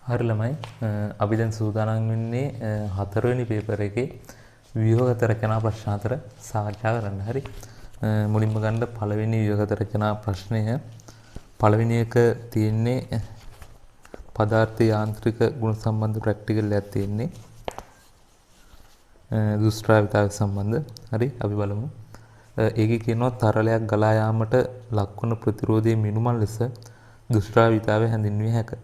හරි ළමයි අපි දැන් සූදානම් වෙන්නේ හතරවෙනි පේපර් එකේ ව්‍යුහගත රචනා ප්‍රශ්න හතර සාකච්ඡා කරන්න. හරි. මුලින්ම ගන්න පළවෙනි ව්‍යුහගත රචනා ප්‍රශ්නය. පළවෙනි එක තියෙන්නේ පදාර්ථ යාන්ත්‍රික ගුණ සම්බන්ධ ප්‍රැක්ටිකල් එකක් තියෙන්නේ. දුෂ්ටාවිතාව සම්බන්ධ. හරි අපි බලමු. ඒකේ කියනවා තරලයක් ගලා යාමට ලක්වන ප්‍රතිරෝධයේ මිනුමල් ලෙස දුෂ්ටාවිතාවය හැඳින්විය හැකිය.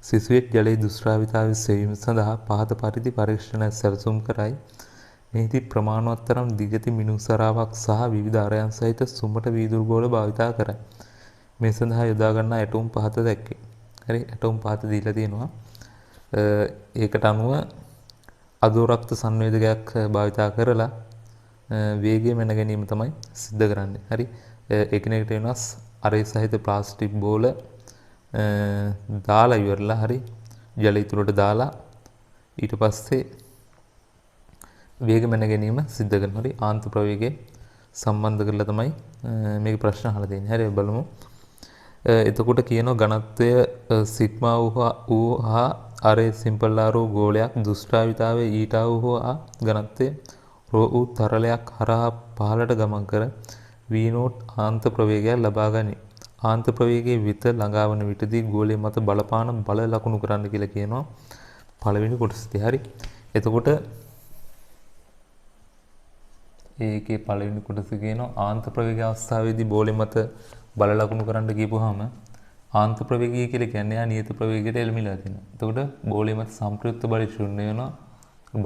සිසුවෙක් ජලයේ දුෂ්ටාවිතාවය සෙවීම සඳහා පහත පරිදි පරීක්ෂණ සැලසුම් කරයි. මෙහිදී ප්‍රමාණවත් තරම් දිගති මිනුසරාවක් සහ විවිධ අරයන් සහිත සුමට වීදුරු ගෝල භාවිතා කරයි. මේ සඳහා යොදා ගන්නා ඇටෝම් පහත දැක්කේ. හරි ඇටෝම් පහත දීලා තියෙනවා. ඒකට අනුව අදෝරක්ත සංවේදකයක් භාවිතා කරලා වේගය මැන ගැනීම තමයි සිද්ධ කරන්නේ. හරි. එකිනෙකට වෙනස් අරේ සහිත ප්ලාස්ටික් බෝල දාලා ඉවරලා හරි ජලය තුලට දාලා ඊට පස්සේ වේග මැන ගැනීම සිද්ධ කරනවා. හරි ආන්ත ප්‍රවේගය සම්බන්ධ කරලා තමයි මේක ප්‍රශ්න අහලා තියෙන්නේ. හරි බලමු. එතකොට කියනවා ඝනත්වය සිග්මා වූ හා අරේ සිම්පල් ආරෝ ගෝලයක් දුෂ්ටාවිතාවයේ ඊටා වූ හා ඝනත්වය රෝ වූ තරලයක් හරහා පහළට ගමන් කර v0 ආන්ත ප්‍රවේගයක් ලබා ගනී. ආන්ත ප්‍රවේගයේ විත ළඟාවන විටදී ගෝලය මත බලපාන බල ලකුණු කරන්න කියලා කියනවා පළවෙනි කොටසදී. හරි. එතකොට ඒකේ පළවෙනි කොටස කියනවා ආන්ත ප්‍රවේග අවස්ථාවේදී බෝලය මත බල ලකුණු කරන්න කියපුවාම ආන්ත ප්‍රවේගය කියලා කියන්නේ යා නියත ප්‍රවේගයට එළමිලා තියෙනවා. එතකොට බෝලය මත සම්ප්‍රයුක්ත බලය ශූන්‍ය වෙනවා.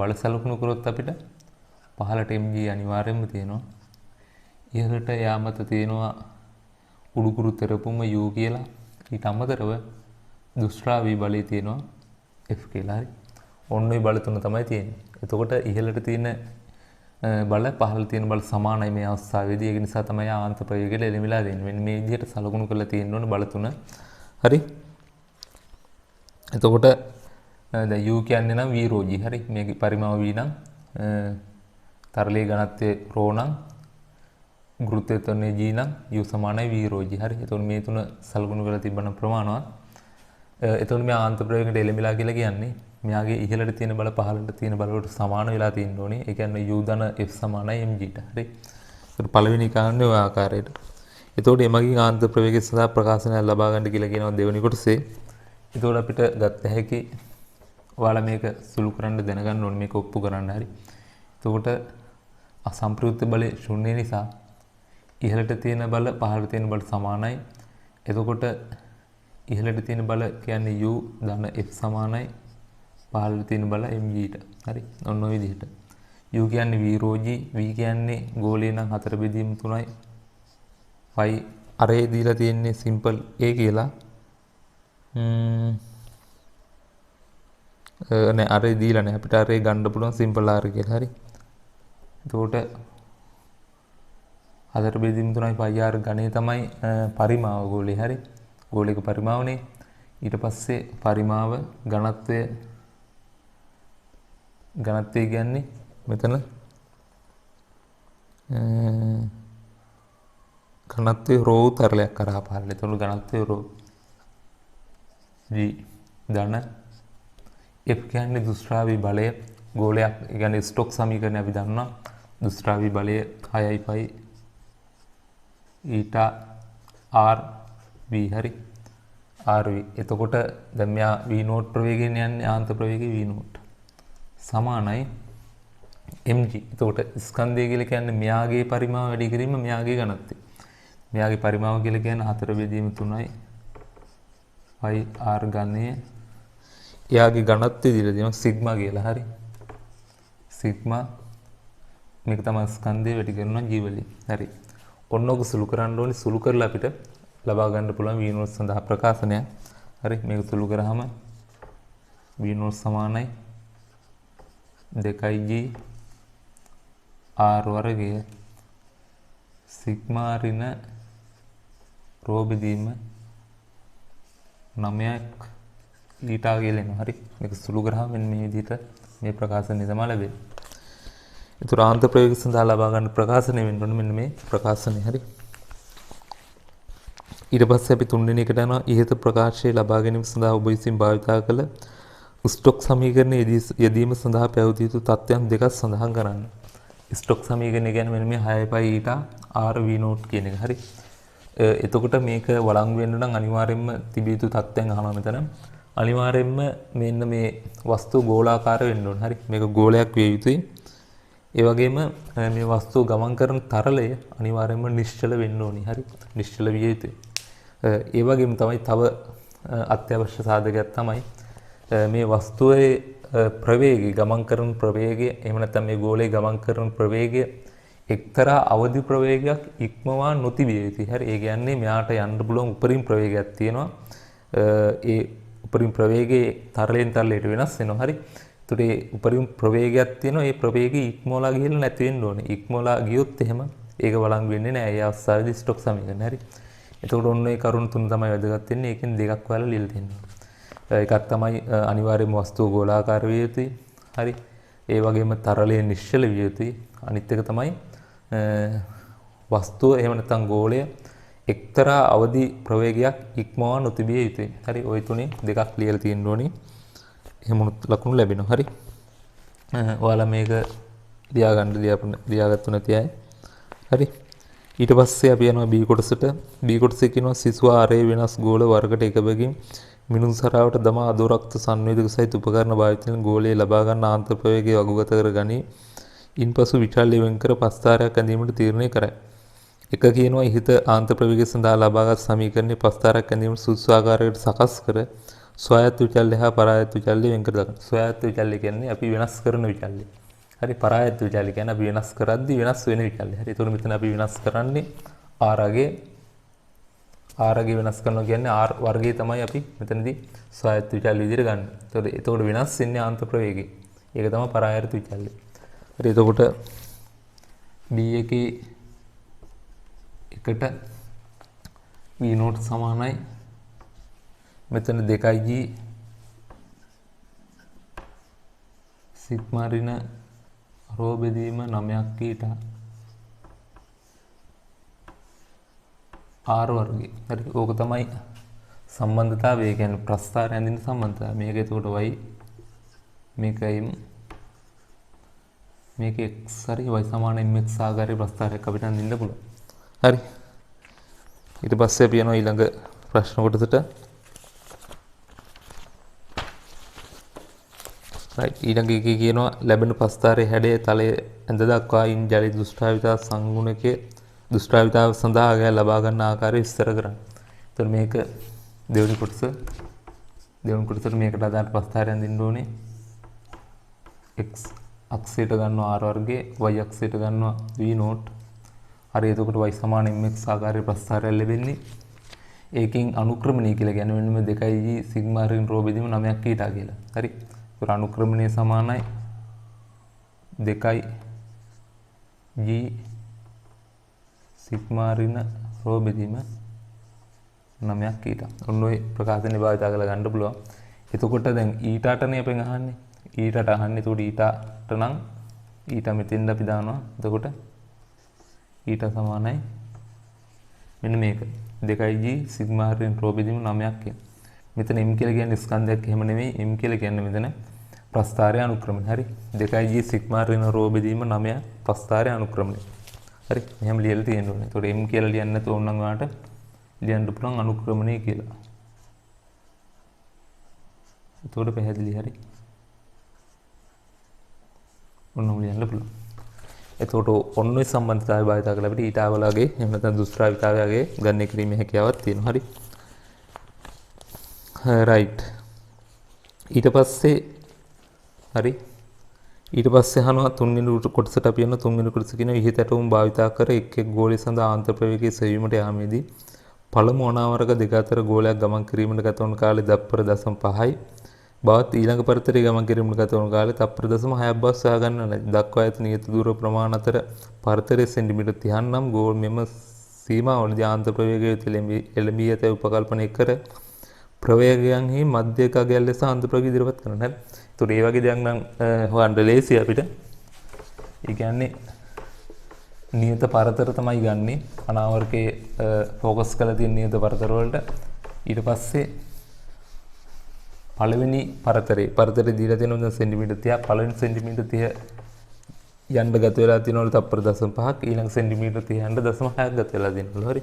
බල සලකුණු කරොත් අපිට පහළට mg අනිවාර්යයෙන්ම තියෙනවා. ඉහළට යා මත තියෙනවා උඩුකුරු තෙරපුම u කියලා. ඊට අමතරව දුෂ්ටාවී බලය තියෙනවා f කියලා. හරි. ඔන්න ඔය බල තුන තමයි තියෙන්නේ. එතකොට ඉහළට තියෙන බල පහළ තියෙන බල සමානයි මේ අවස්ථාවේදී. ඒක නිසා තමයි ආන්ත ප්‍රවේගයට එළමිලා දෙන්නේ. මෙන්න මේ විදිහට සලකුණු කරලා තියෙන්න ඕනේ බල තුන. හරි. එතකොට දැන් u කියන්නේ නම් v rho g. හරි. මේකේ පරිමාව v නම් තරලයේ ඝනත්වය rho නම් ගුරුත්වය තොරණේ g නම් u සමානයි v rho g. හරි. එතකොට මේ තුන සලකුණු කරලා තිබ්බනම් ප්‍රමාණවත්. එතකොට මේ ආන්ත ප්‍රවේගයට එළමිලා කියලා කියන්නේ මෙයාගේ ඉහළට තියෙන බල පහළට තියෙන බල වලට සමාන වෙලා තියෙන්න ඕනේ. ඒ කියන්නේ u ධන f සමානයි mg ට. හරි. ඒකට පළවෙනි කාරණේ ඔය ආකාරයට. එතකොට එමගින් ආන්ත ප්‍රවේගය සඳහා ප්‍රකාශනයක් ලබා ගන්න කියලා කියනවා දෙවෙනි කොටසේ. එතකොට අපිට ගත්ත හැකි ඔයාලා මේක සුළු කරන්න දැනගන්න ඕනේ මේක ඔප්පු කරන්න. හරි. එතකොට අසම්ප්‍රයුක්ත බලය ශුන්‍ය නිසා ඉහළට තියෙන බල පහළට තියෙන බල සමානයි. එතකොට ඉහළට තියෙන බල කියන්නේ u ධන f සමානයි පහළට තියෙන බල mg ට. හරි. ඔන්න ඔය විදිහට. u කියන්නේ v rho g, v කියන්නේ ගෝලය නම් 4 බෙදීම 3යි. y අරේ දීලා තියෙන්නේ සිම්පල් a කියලා. නෑ අරේ දීලා නෑ. අපිට අරේ ගන්න පුළුවන් සිම්පල් r කියලා. හරි. එතකොට 4 බෙදීම 3යි π r ගණේ තමයි පරිමාව ගෝලේ. හරි. ගෝලයක පරිමාවනේ. ඊට පස්සේ පරිමාව ඝනත්වය කියන්නේ මෙතන ඝනත්වය රෝ තරලයක් කරා පහළට. එතකොට ඝනත්වය රෝ g ධන f කියන්නේ දුෂ්ටාවී බලය ගෝලයක්. ඒ කියන්නේ ස්ටොක් සමීකරණය අපි දන්නවා. දුෂ්ටාවී බලය 6යි π ඊටා r v. හරි. rv. එතකොට දැන් මෙයා v0 ප්‍රවේගයෙන් යන්නේ ආන්ත ප්‍රවේගය v0 සමානයි mg. එතකොට ස්කන්ධය කියලා කියන්නේ මෙයාගේ පරිමාව වැඩි කිරීම මෙයාගේ ඝනත්වය. මෙයාගේ පරිමාව කියලා කියන්නේ 4 බෙදීම 3යි π r ඝනය. එයාගේ ඝනත්වය දීලා තියෙනවා සිග්මා කියලා. හරි. සිග්මා මේක තමයි ස්කන්ධය වැඩි කරනවා g වලින්. හරි. ඔන්නෝක සුළු කරන්න ඕනේ. සුළු කරලා අපිට ලබා ගන්න පුළුවන් v0 සඳහා ප්‍රකාශනයක්. හරි. මේක සුළු කරාම v0 සමානයි 2g r වර්ගය සිග්මා ඍණ රෝ බෙදීම 9ක් ඊටා කියලා එනවා. හරි. මේක සුළු කරාම මෙන්න මේ විදිහට මේ ප්‍රකාශනය තමයි ලැබෙන්නේ. ඒතර ආන්ත ප්‍රවේග සඳහා ලබා ගන්න ප්‍රකාශනය වෙන්න ඕනේ මෙන්න මේ ප්‍රකාශනය. හරි. ඊට පස්සේ අපි තුන්වෙනි එකට යනවා. ඉහත ප්‍රකාශය ලබා ගැනීම සඳහා ඔබ විසින් භාවිතා කළ ස්ටොක් සමීකරණය යෙදීම සඳහා පැවතිය යුතු තත්ත්වයන් දෙකක් සඳහන් කරන්න. ස්ටොක් සමීකරණය කියන්නේ මෙන්න මේ 6 ඊට r v නෝට් කියන එක. හරි. එතකොට මේක වළංගු වෙන්න නම් අනිවාර්යයෙන්ම තිබිය යුතු තත්ත්වයන් අහනවා මෙතන. අනිවාර්යයෙන්ම මෙන්න මේ වස්තුව ගෝලාකාර වෙන්න ඕන. හරි. මේක ගෝලයක් විය යුතුයි. ඒ වගේම මේ වස්තුව ගමන් කරන තරලය අනිවාර්යයෙන්ම නිශ්චල වෙන්න ඕනි. හරි. නිශ්චල විය යුතුයි. ඒ වගේම තමයි තව අත්‍යවශ්‍ය සාධකයක් තමයි මේ වස්තුවේ ප්‍රවේගය ගමන් කරන ප්‍රවේගය එහෙම නැත්නම් මේ ගෝලයේ ගමන් කරන ප්‍රවේගය එක්තරා අවදි ප්‍රවේගයක් ඉක්මවා නොතිබිය යුතුයි. හරි. ඒ කියන්නේ මෙයාට යන්න පුළුවන් උපරිම ප්‍රවේගයක් තියෙනවා. ඒ උපරිම ප්‍රවේගයේ තරලෙන් තරලයට වෙනස් වෙනවා. හරි. ඒතකොට ඒ උපරිම ප්‍රවේගයක් තියෙනවා. ඒ ප්‍රවේගය ඉක්මවලා ගිහිල්ලා නැති වෙන්න ඕනේ. ඉක්මවලා ගියොත් එහෙම ඒක වළංගු වෙන්නේ නැහැ. ඒ අවස්ථාවේදී ස්ටොක් සමීකරණය. හරි. එතකොට ඔන්න ඒ කරුණු තුන තමයි වැදගත් වෙන්නේ. ඒකෙන් දෙකක් ඔයාලා ලියලා තියෙනවා. එකක් තමයි අනිවාර්යයෙන්ම වස්තුව ගෝලාකාර විය යුතුයි. හරි. ඒ වගේම තරලය නිශ්චල විය යුතුයි. අනිත් එක තමයි වස්තුව එහෙම නැත්නම් ගෝලය එක්තරා අවදි ප්‍රවේගයක් ඉක්මවා නොතිබිය යුතුයි. හරි. ওই තුනේ දෙකක් ලියලා තියෙන්න ඕනේ. එහෙම ලකුණු ලැබෙනවා. හරි. ඔයාලා මේක ලියාගත්තු නැති අය. හරි. ඊට පස්සේ අපි යනවා B කොටසට. B කොටසේ කියනවා සිසුවා ආරේ වෙනස් ගෝල වර්ගකට එක බැගින් මිනුම් සරාවට දමා අදෝරක්ත සංවේදක සහිත උපකරණ භාවිතයෙන් ගෝලයේ ලබා ගන්න ආන්තර ප්‍රවේගය වගුගත කර ගනී. ඉන්පසු විචල්්‍ය වෙන් කර පස්තාරයක් ඇඳීමට තීරණය කරයි. එක කියනවා ඉහත ආන්තර ප්‍රවේගය සඳහා ලබාගත් සමීකරණයේ පස්තාරයක් ඇඳීමට සුදුසු ආකාරයකට සකස් කර ස්වයත් විචල්්‍ය හා පරායත් විචල්්‍ය වෙන් කර දක්වන්න. ස්වයත් විචල්්‍ය කියන්නේ අපි වෙනස් කරන විචල්්‍ය. හරි. පරායත් විචල්්‍ය කියන්නේ අපි වෙනස් කරද්දී වෙනස් වෙන විචල්්‍ය. හරි. ඒතකොට මෙතන අපි වෙනස් කරන්නේ r ගේ වෙනස් කරනවා කියන්නේ r වර්ගය තමයි අපි මෙතනදී ස්වයත් විචල්්‍ය විදිහට ගන්න. එතකොට වෙනස් වෙන්නේ ආන්තර ප්‍රවේගය. ඒක තමයි පරායත් විචල්්‍ය. හරි. එතකොට B එකේ එකට v නෝට් සමානයි මෙතන 2g සිග්මා ඍණ රෝ බෙදීම 9ක් ඊට r වර්ගය. හරි. ඕක තමයි සම්බන්ධතාවය. ඒ කියන්නේ ප්‍රස්ථාරය ඇඳින සම්බන්ධතාවය. මේක එතකොට y මේක x හරි y සමාන mx ආකාරයේ ප්‍රස්ථාරයක් අපිට අඳින්න පුළුවන්. හරි. ඊට පස්සේ අපි යනවා ඊළඟ ප්‍රශ්න කොටසට. right. ඊළඟ එකේ කියනවා ලැබෙන ප්‍රස්ථාරයේ හැඩය තලයේ ඇඳ දක්වා ඉන් ජලි දුෂ්ටාවිතා සංගුණකයේ දුෂ්ටාවිතාව සඳහා ගෑ ලබා ගන්න ආකාරය විස්තර කරන්න. එතකොට මේක දෙවෙනි කොටසට මේකට අදාළ ප්‍රස්ථාරය අඳින්න ඕනේ. x අක්ෂයට ගන්නවා r වර්ගය, y අක්ෂයට ගන්නවා v නෝට්. හරි. එතකොට y සමාන mx ආකාරයේ ප්‍රස්ථාරය ලැබෙන්නේ. ඒකෙන් අනුක්‍රමණය කියලා කියන්නේ මෙන්න මේ 2g සිග්මා ඍණ රෝ බෙදීම 9ක් ඊටා කියලා. හරි. ඒතකොට අනුක්‍රමණය සමානයි 2g සිග්මා ඍණ රෝ බෙදීම 9ක් ඊට. ඔන්න ඔය ප්‍රකාශනය භාවිත කරලා ගන්න පුළුවන්. එතකොට දැන් ඊටාටනේ අපෙන් අහන්නේ. ඊටට අහන්නේ. එතකොට ඊටට නම් ඊට මෙතෙන්ද අපි දානවා. එතකොට ඊට සමානයි මෙන්න මේක 2g සිග්මා ඍණ රෝ බෙදීම 9ක් කියන. මෙතන m කියලා කියන්නේ ස්කන්ධයක් එහෙම නෙමෙයි. m කියලා කියන්නේ මෙතන ප්‍රස්ථාරය අනුක්‍රමණය. හරි. 2g සිග්මා ඍණ රෝ බෙදීම 9 ප්‍රස්ථාරය අනුක්‍රමණය. හරි. මෙහෙම ලියලා තියෙන්න ඕනේ. එතකොට m කියලා ලියන්න නැතුව ඕනනම් ඔයාලට ලියන්න පුළුවන් අනුක්‍රමණය කියලා. එතකොට පැහැදිලි. හරි. ඔන්න ලියන්න පුළුවන්. එතකොට ඔන්න ඔය සම්බන්ධතාවය භාවිත කරලා අපිට ඊටාවලගේ එහෙම නැත්නම් දුෂ්ටාවිතාවයගේ ගණනය කිරීමේ හැකියාවක් තියෙනවා. හරි. right. ඊට පස්සේ අහනවා තුන්වෙනි කොටසට අපි යන තුන්වෙනි කොටස කියන ඉහතටම භාවිතා කර එක් ගෝලය සඳහා ආන්තර ප්‍රවේගයේ සෙවීමට යාමේදී පළමු අනාවරක දෙක අතර ගෝලයක් ගමන් කිරීමට ගත වන කාලය තප්පර 0.5යි. බවත් ඊළඟ පරතරය ගමන් කිරීමට ගත වන කාලය තප්පර 0.6ක් බව සොයා ගන්න ඕනේ. දක්වා ඇති නියත දූර ප්‍රමාණ අතර පරතරය සෙන්ටිමීටර් 30 නම් ගෝල මෙම සීමාවලදී ආන්තර ප්‍රවේගය එළඹී ඇත උපකල්පනය කර ප්‍රවේගයන්හි මධ්‍යකගයක් ලෙස ආන්තර ප්‍රවේගය ඉදිරිපත් කරන්න. හරි. ඒතකොට මේ වගේ දෙයක් නම් හොයන්න ලේසි අපිට. ඒ කියන්නේ නියත පරතර තමයි ගන්නෙ. අනාවරකයේ ෆෝකස් කරලා තියෙන නියත පරතර වලට. ඊට පස්සේ පළවෙනි පරතරය දීලා තියෙනවා සෙන්ටිමීටර් 30ක්. පළවෙනි සෙන්ටිමීටර් 30 යන්න ගත වෙලා තියෙනවලු තප්පර 0.5ක්. ඊළඟ සෙන්ටිමීටර් 30 යන්න 0.6ක් ගත වෙලා තියෙනවලු. හරි.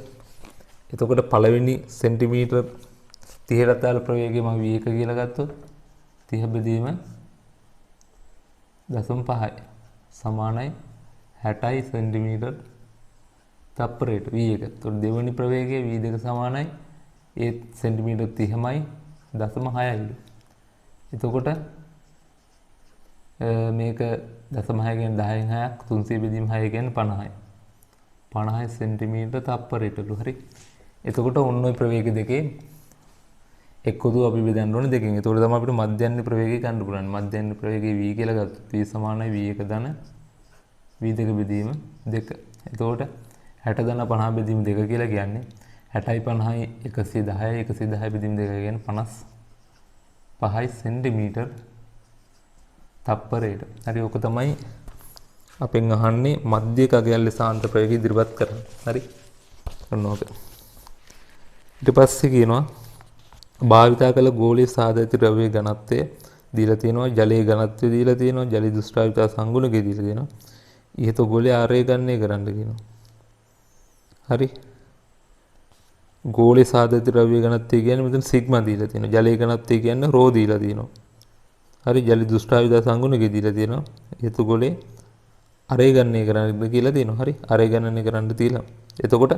එතකොට පළවෙනි සෙන්ටිමීටර් 30ට දාලා ප්‍රවේගය මම v1 කියලා ගත්තොත් 30 බෙදීම 0.5යි සමානයි 60යි සෙන්ටිමීටර් තප්පරයට v1. එතකොට දෙවෙනි ප්‍රවේගය v2 සමානයි ඒ සෙන්ටිමීටර් 30මයි 0.6යිලු. එතකොට මේක 0.6 කියන්නේ 10න් 6ක් 300 බෙදීම 6 කියන්නේ 50යි. 50 සෙන්ටිමීටර් තප්පරයටලු. හරි. එතකොට ඔන්න ඔය ප්‍රවේග දෙකේ එක්කදු අපි බෙදන්න ඕනේ දෙකෙන්. එතකොට තමයි අපිට මධ්‍යන්‍ය ප්‍රවේගය ගන්න පුළුවන්. මධ්‍යන්‍ය ප්‍රවේගය v කියලා ගත්තොත් v සමානයි v1 ධන v2 බෙදීම 2. එතකොට 60 ධන 50 බෙදීම 2 කියලා කියන්නේ 60යි 50යි 110යි 110 බෙදීම 2 කියන්නේ 55යි සෙන්ටිමීටර් තප්පරයට. හරි. ඔක තමයි අපෙන් අහන්නේ මධ්‍යක අගයල්ලේ සාන්ද්‍ර ප්‍රවේගය ඉදිරිපත් කරන්න. හරි. ඔන්න ඔක. ඊට පස්සේ කියනවා භාවිතා කළ ගෝලීය සාධාරිත ද්‍රව්‍යයේ ඝනත්වය දීලා තියෙනවා. ජලයේ ඝනත්වය දීලා තියෙනවා. ජලයේ දුෂ්ටාවිතා සංගුණකය දීලා තියෙනවා. ඉහත ගෝලයේ ආරය ගණනය කරන්න කියනවා. හරි. ගෝලීය සාධාරිත ද්‍රව්‍යයේ ඝනත්වය කියන්නේ මෙතන සිග්මා දීලා තියෙනවා. ජලයේ ඝනත්වය කියන්නේ රෝ දීලා තියෙනවා. හරි. ජල දුෂ්ටාවිතා සංගුණකය දීලා තියෙනවා. ඉහත ගෝලයේ ආරය ගණනය කරන්න කියලා තියෙනවා. හරි. ආරය ගණනය කරන්න තියලා. එතකොට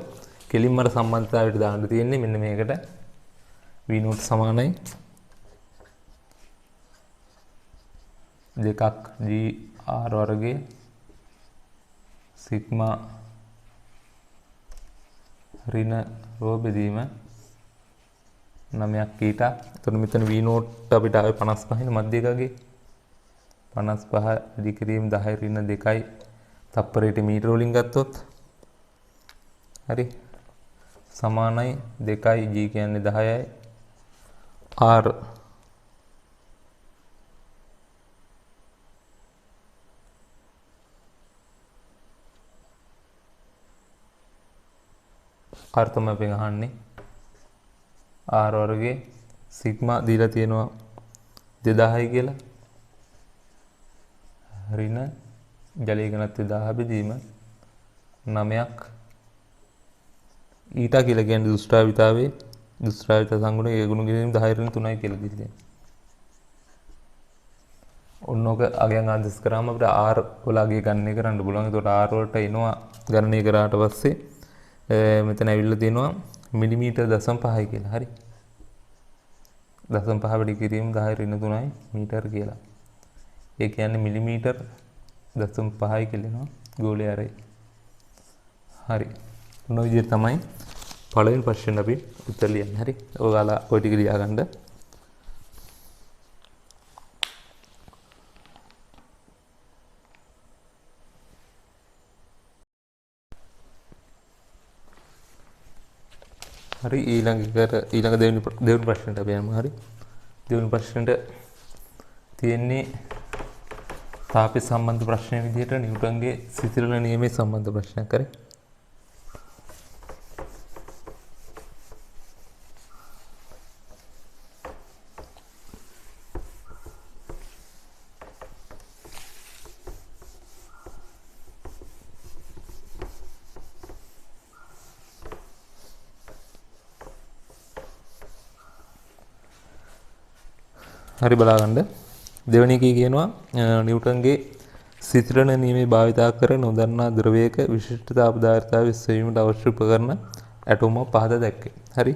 කෙලින්ම අර සම්බන්ධතාවයට දාන්න තියෙන්නේ මෙන්න මේකට v නෝට් සමානයි 2ක් g r වර්ගයේ සිග්මා ඍණ රෝ බෙදීම 9ක් ඊට. එතකොට මෙතන v නෝට් අපිට ආවේ 55 මධ්‍යකගේ 55 වැඩි කිරීම 10 ඍණ 2යි තප්පරයට මීටර වලින් ගත්තොත් හරි සමානයි 2යි g කියන්නේ 10යි r r තමයි අපි අහන්නේ. r වර්ගයේ සිග්මා දීලා තියෙනවා 2000යි කියලා. ඍණ ජලයේ ඝනත්වය 1000 බෙදීම 9ක් ඊට කියලා කියන්නේ දුෂ්ටාවිතාවේ දුෂ්ටාවිත සංගුණක ඒ ගුණ කිරීම 10 ඍණ 3යි කියලා දීලා තියෙනවා. ඔන්නෝක අගයන් ආදේශ කරාම අපිට r වල අගය ගණනය කරන්න පුළුවන්. ඒකට r වලට එනවා ගණනය කරාට පස්සේ මෙතන ඇවිල්ලා තියෙනවා මිලිමීටර් 0.5යි කියලා. හරි. 0.5 වැඩි කිරීම 10 ඍණ 3යි මීටර කියලා. ඒ කියන්නේ මිලිමීටර් 0.5යි කියලා එනවා ගෝලයේ ආරය. හරි. ඔන්න ඔය විදිහට තමයි පළවෙනි ප්‍රශ්නෙට අපි උත්තර ලියන්නේ. හරි. ඔයාලා ඔය ටික ලියා ගන්න. හරි. ඊළඟ දෙවෙනි ප්‍රශ්නෙට අපි යමු. හරි. දෙවෙනි ප්‍රශ්නෙට තියෙන්නේ තාපය සම්බන්ධ ප්‍රශ්නය විදිහට නිව්ටන්ගේ සිසිලන නියමයේ සම්බන්ධ ප්‍රශ්නයක් කරේ. හරි බලාගන්න. දෙවෙනි එකේ කියනවා නිව්ටන්ගේ සිතිරණ නියමයේ භාවිතා කර නොදන්නා ද්‍රවයක විශිෂ්ට තාපධාරිතාව විශ්වවීමට අවශ්‍ය උපකරණ ඇටෝම පහද දැක්කේ. හරි.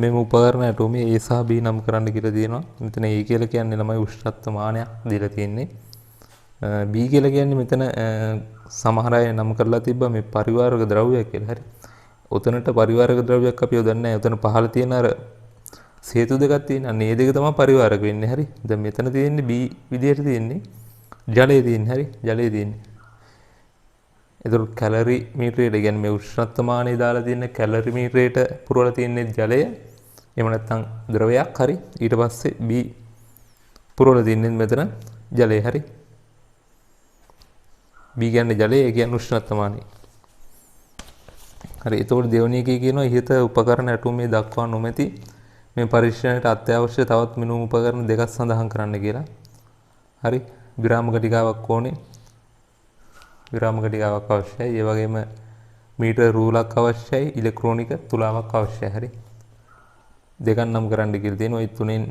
මෙම උපකරණ ඇටෝමේ A සහ B නම් කරන්න කියලා තියෙනවා. මෙතන A කියලා කියන්නේ ළමයි උෂ්ණත්ව මානයක් දීලා තියෙන්නේ. B කියලා කියන්නේ මෙතන සමහර අය නම් කරලා තිබ්බා මේ පරිවාරක ද්‍රව්‍යයක් කියලා. හරි. උතනට පරිවාරක ද්‍රව්‍යයක් අපි යොදන්නේ නැහැ. උතන පහළ තියෙන අර සේතු දෙකක් තියෙන. අන්න ඒ දෙක තමයි පරිවාරක වෙන්නේ. හරි. දැන් මෙතන තියෙන්නේ B විදියට තියෙන්නේ ජලය තියෙන්නේ. හරි. ජලය තියෙන්නේ. ඒතර කැලරි මීටරයට කියන්නේ මේ උෂ්ණත්වමානය දාලා තියෙන කැලරි මීටරයට පුරවලා තියෙන්නේ ජලය. එහෙම නැත්නම් ද්‍රවයක්. හරි. ඊට පස්සේ B පුරවලා තියෙන්නේ මෙතන ජලය. හරි. B කියන්නේ ජලය, ඒ කියන්නේ උෂ්ණත්වමානය. හරි. එතකොට දෙවෙනි එකේ කියනවා ඉහත උපකරණ ඇටෝමේ දක්වා නොමැති මේ පරීක්ෂණයට අත්‍යවශ්‍ය තවත් මිනුම් උපකරණ දෙකක් සඳහන් කරන්න කියලා. හරි. විරාම ඝටිකාවක් ඕනේ. විරාම ඝටිකාවක් අවශ්‍යයි. ඒ වගේම මීටර් රූලක් අවශ්‍යයි. ඉලෙක්ට්‍රෝනික තුලාවක් අවශ්‍යයි. හරි. දෙකක් නම් කරන්න කියලා තියෙනවා. ඒ තුනෙන්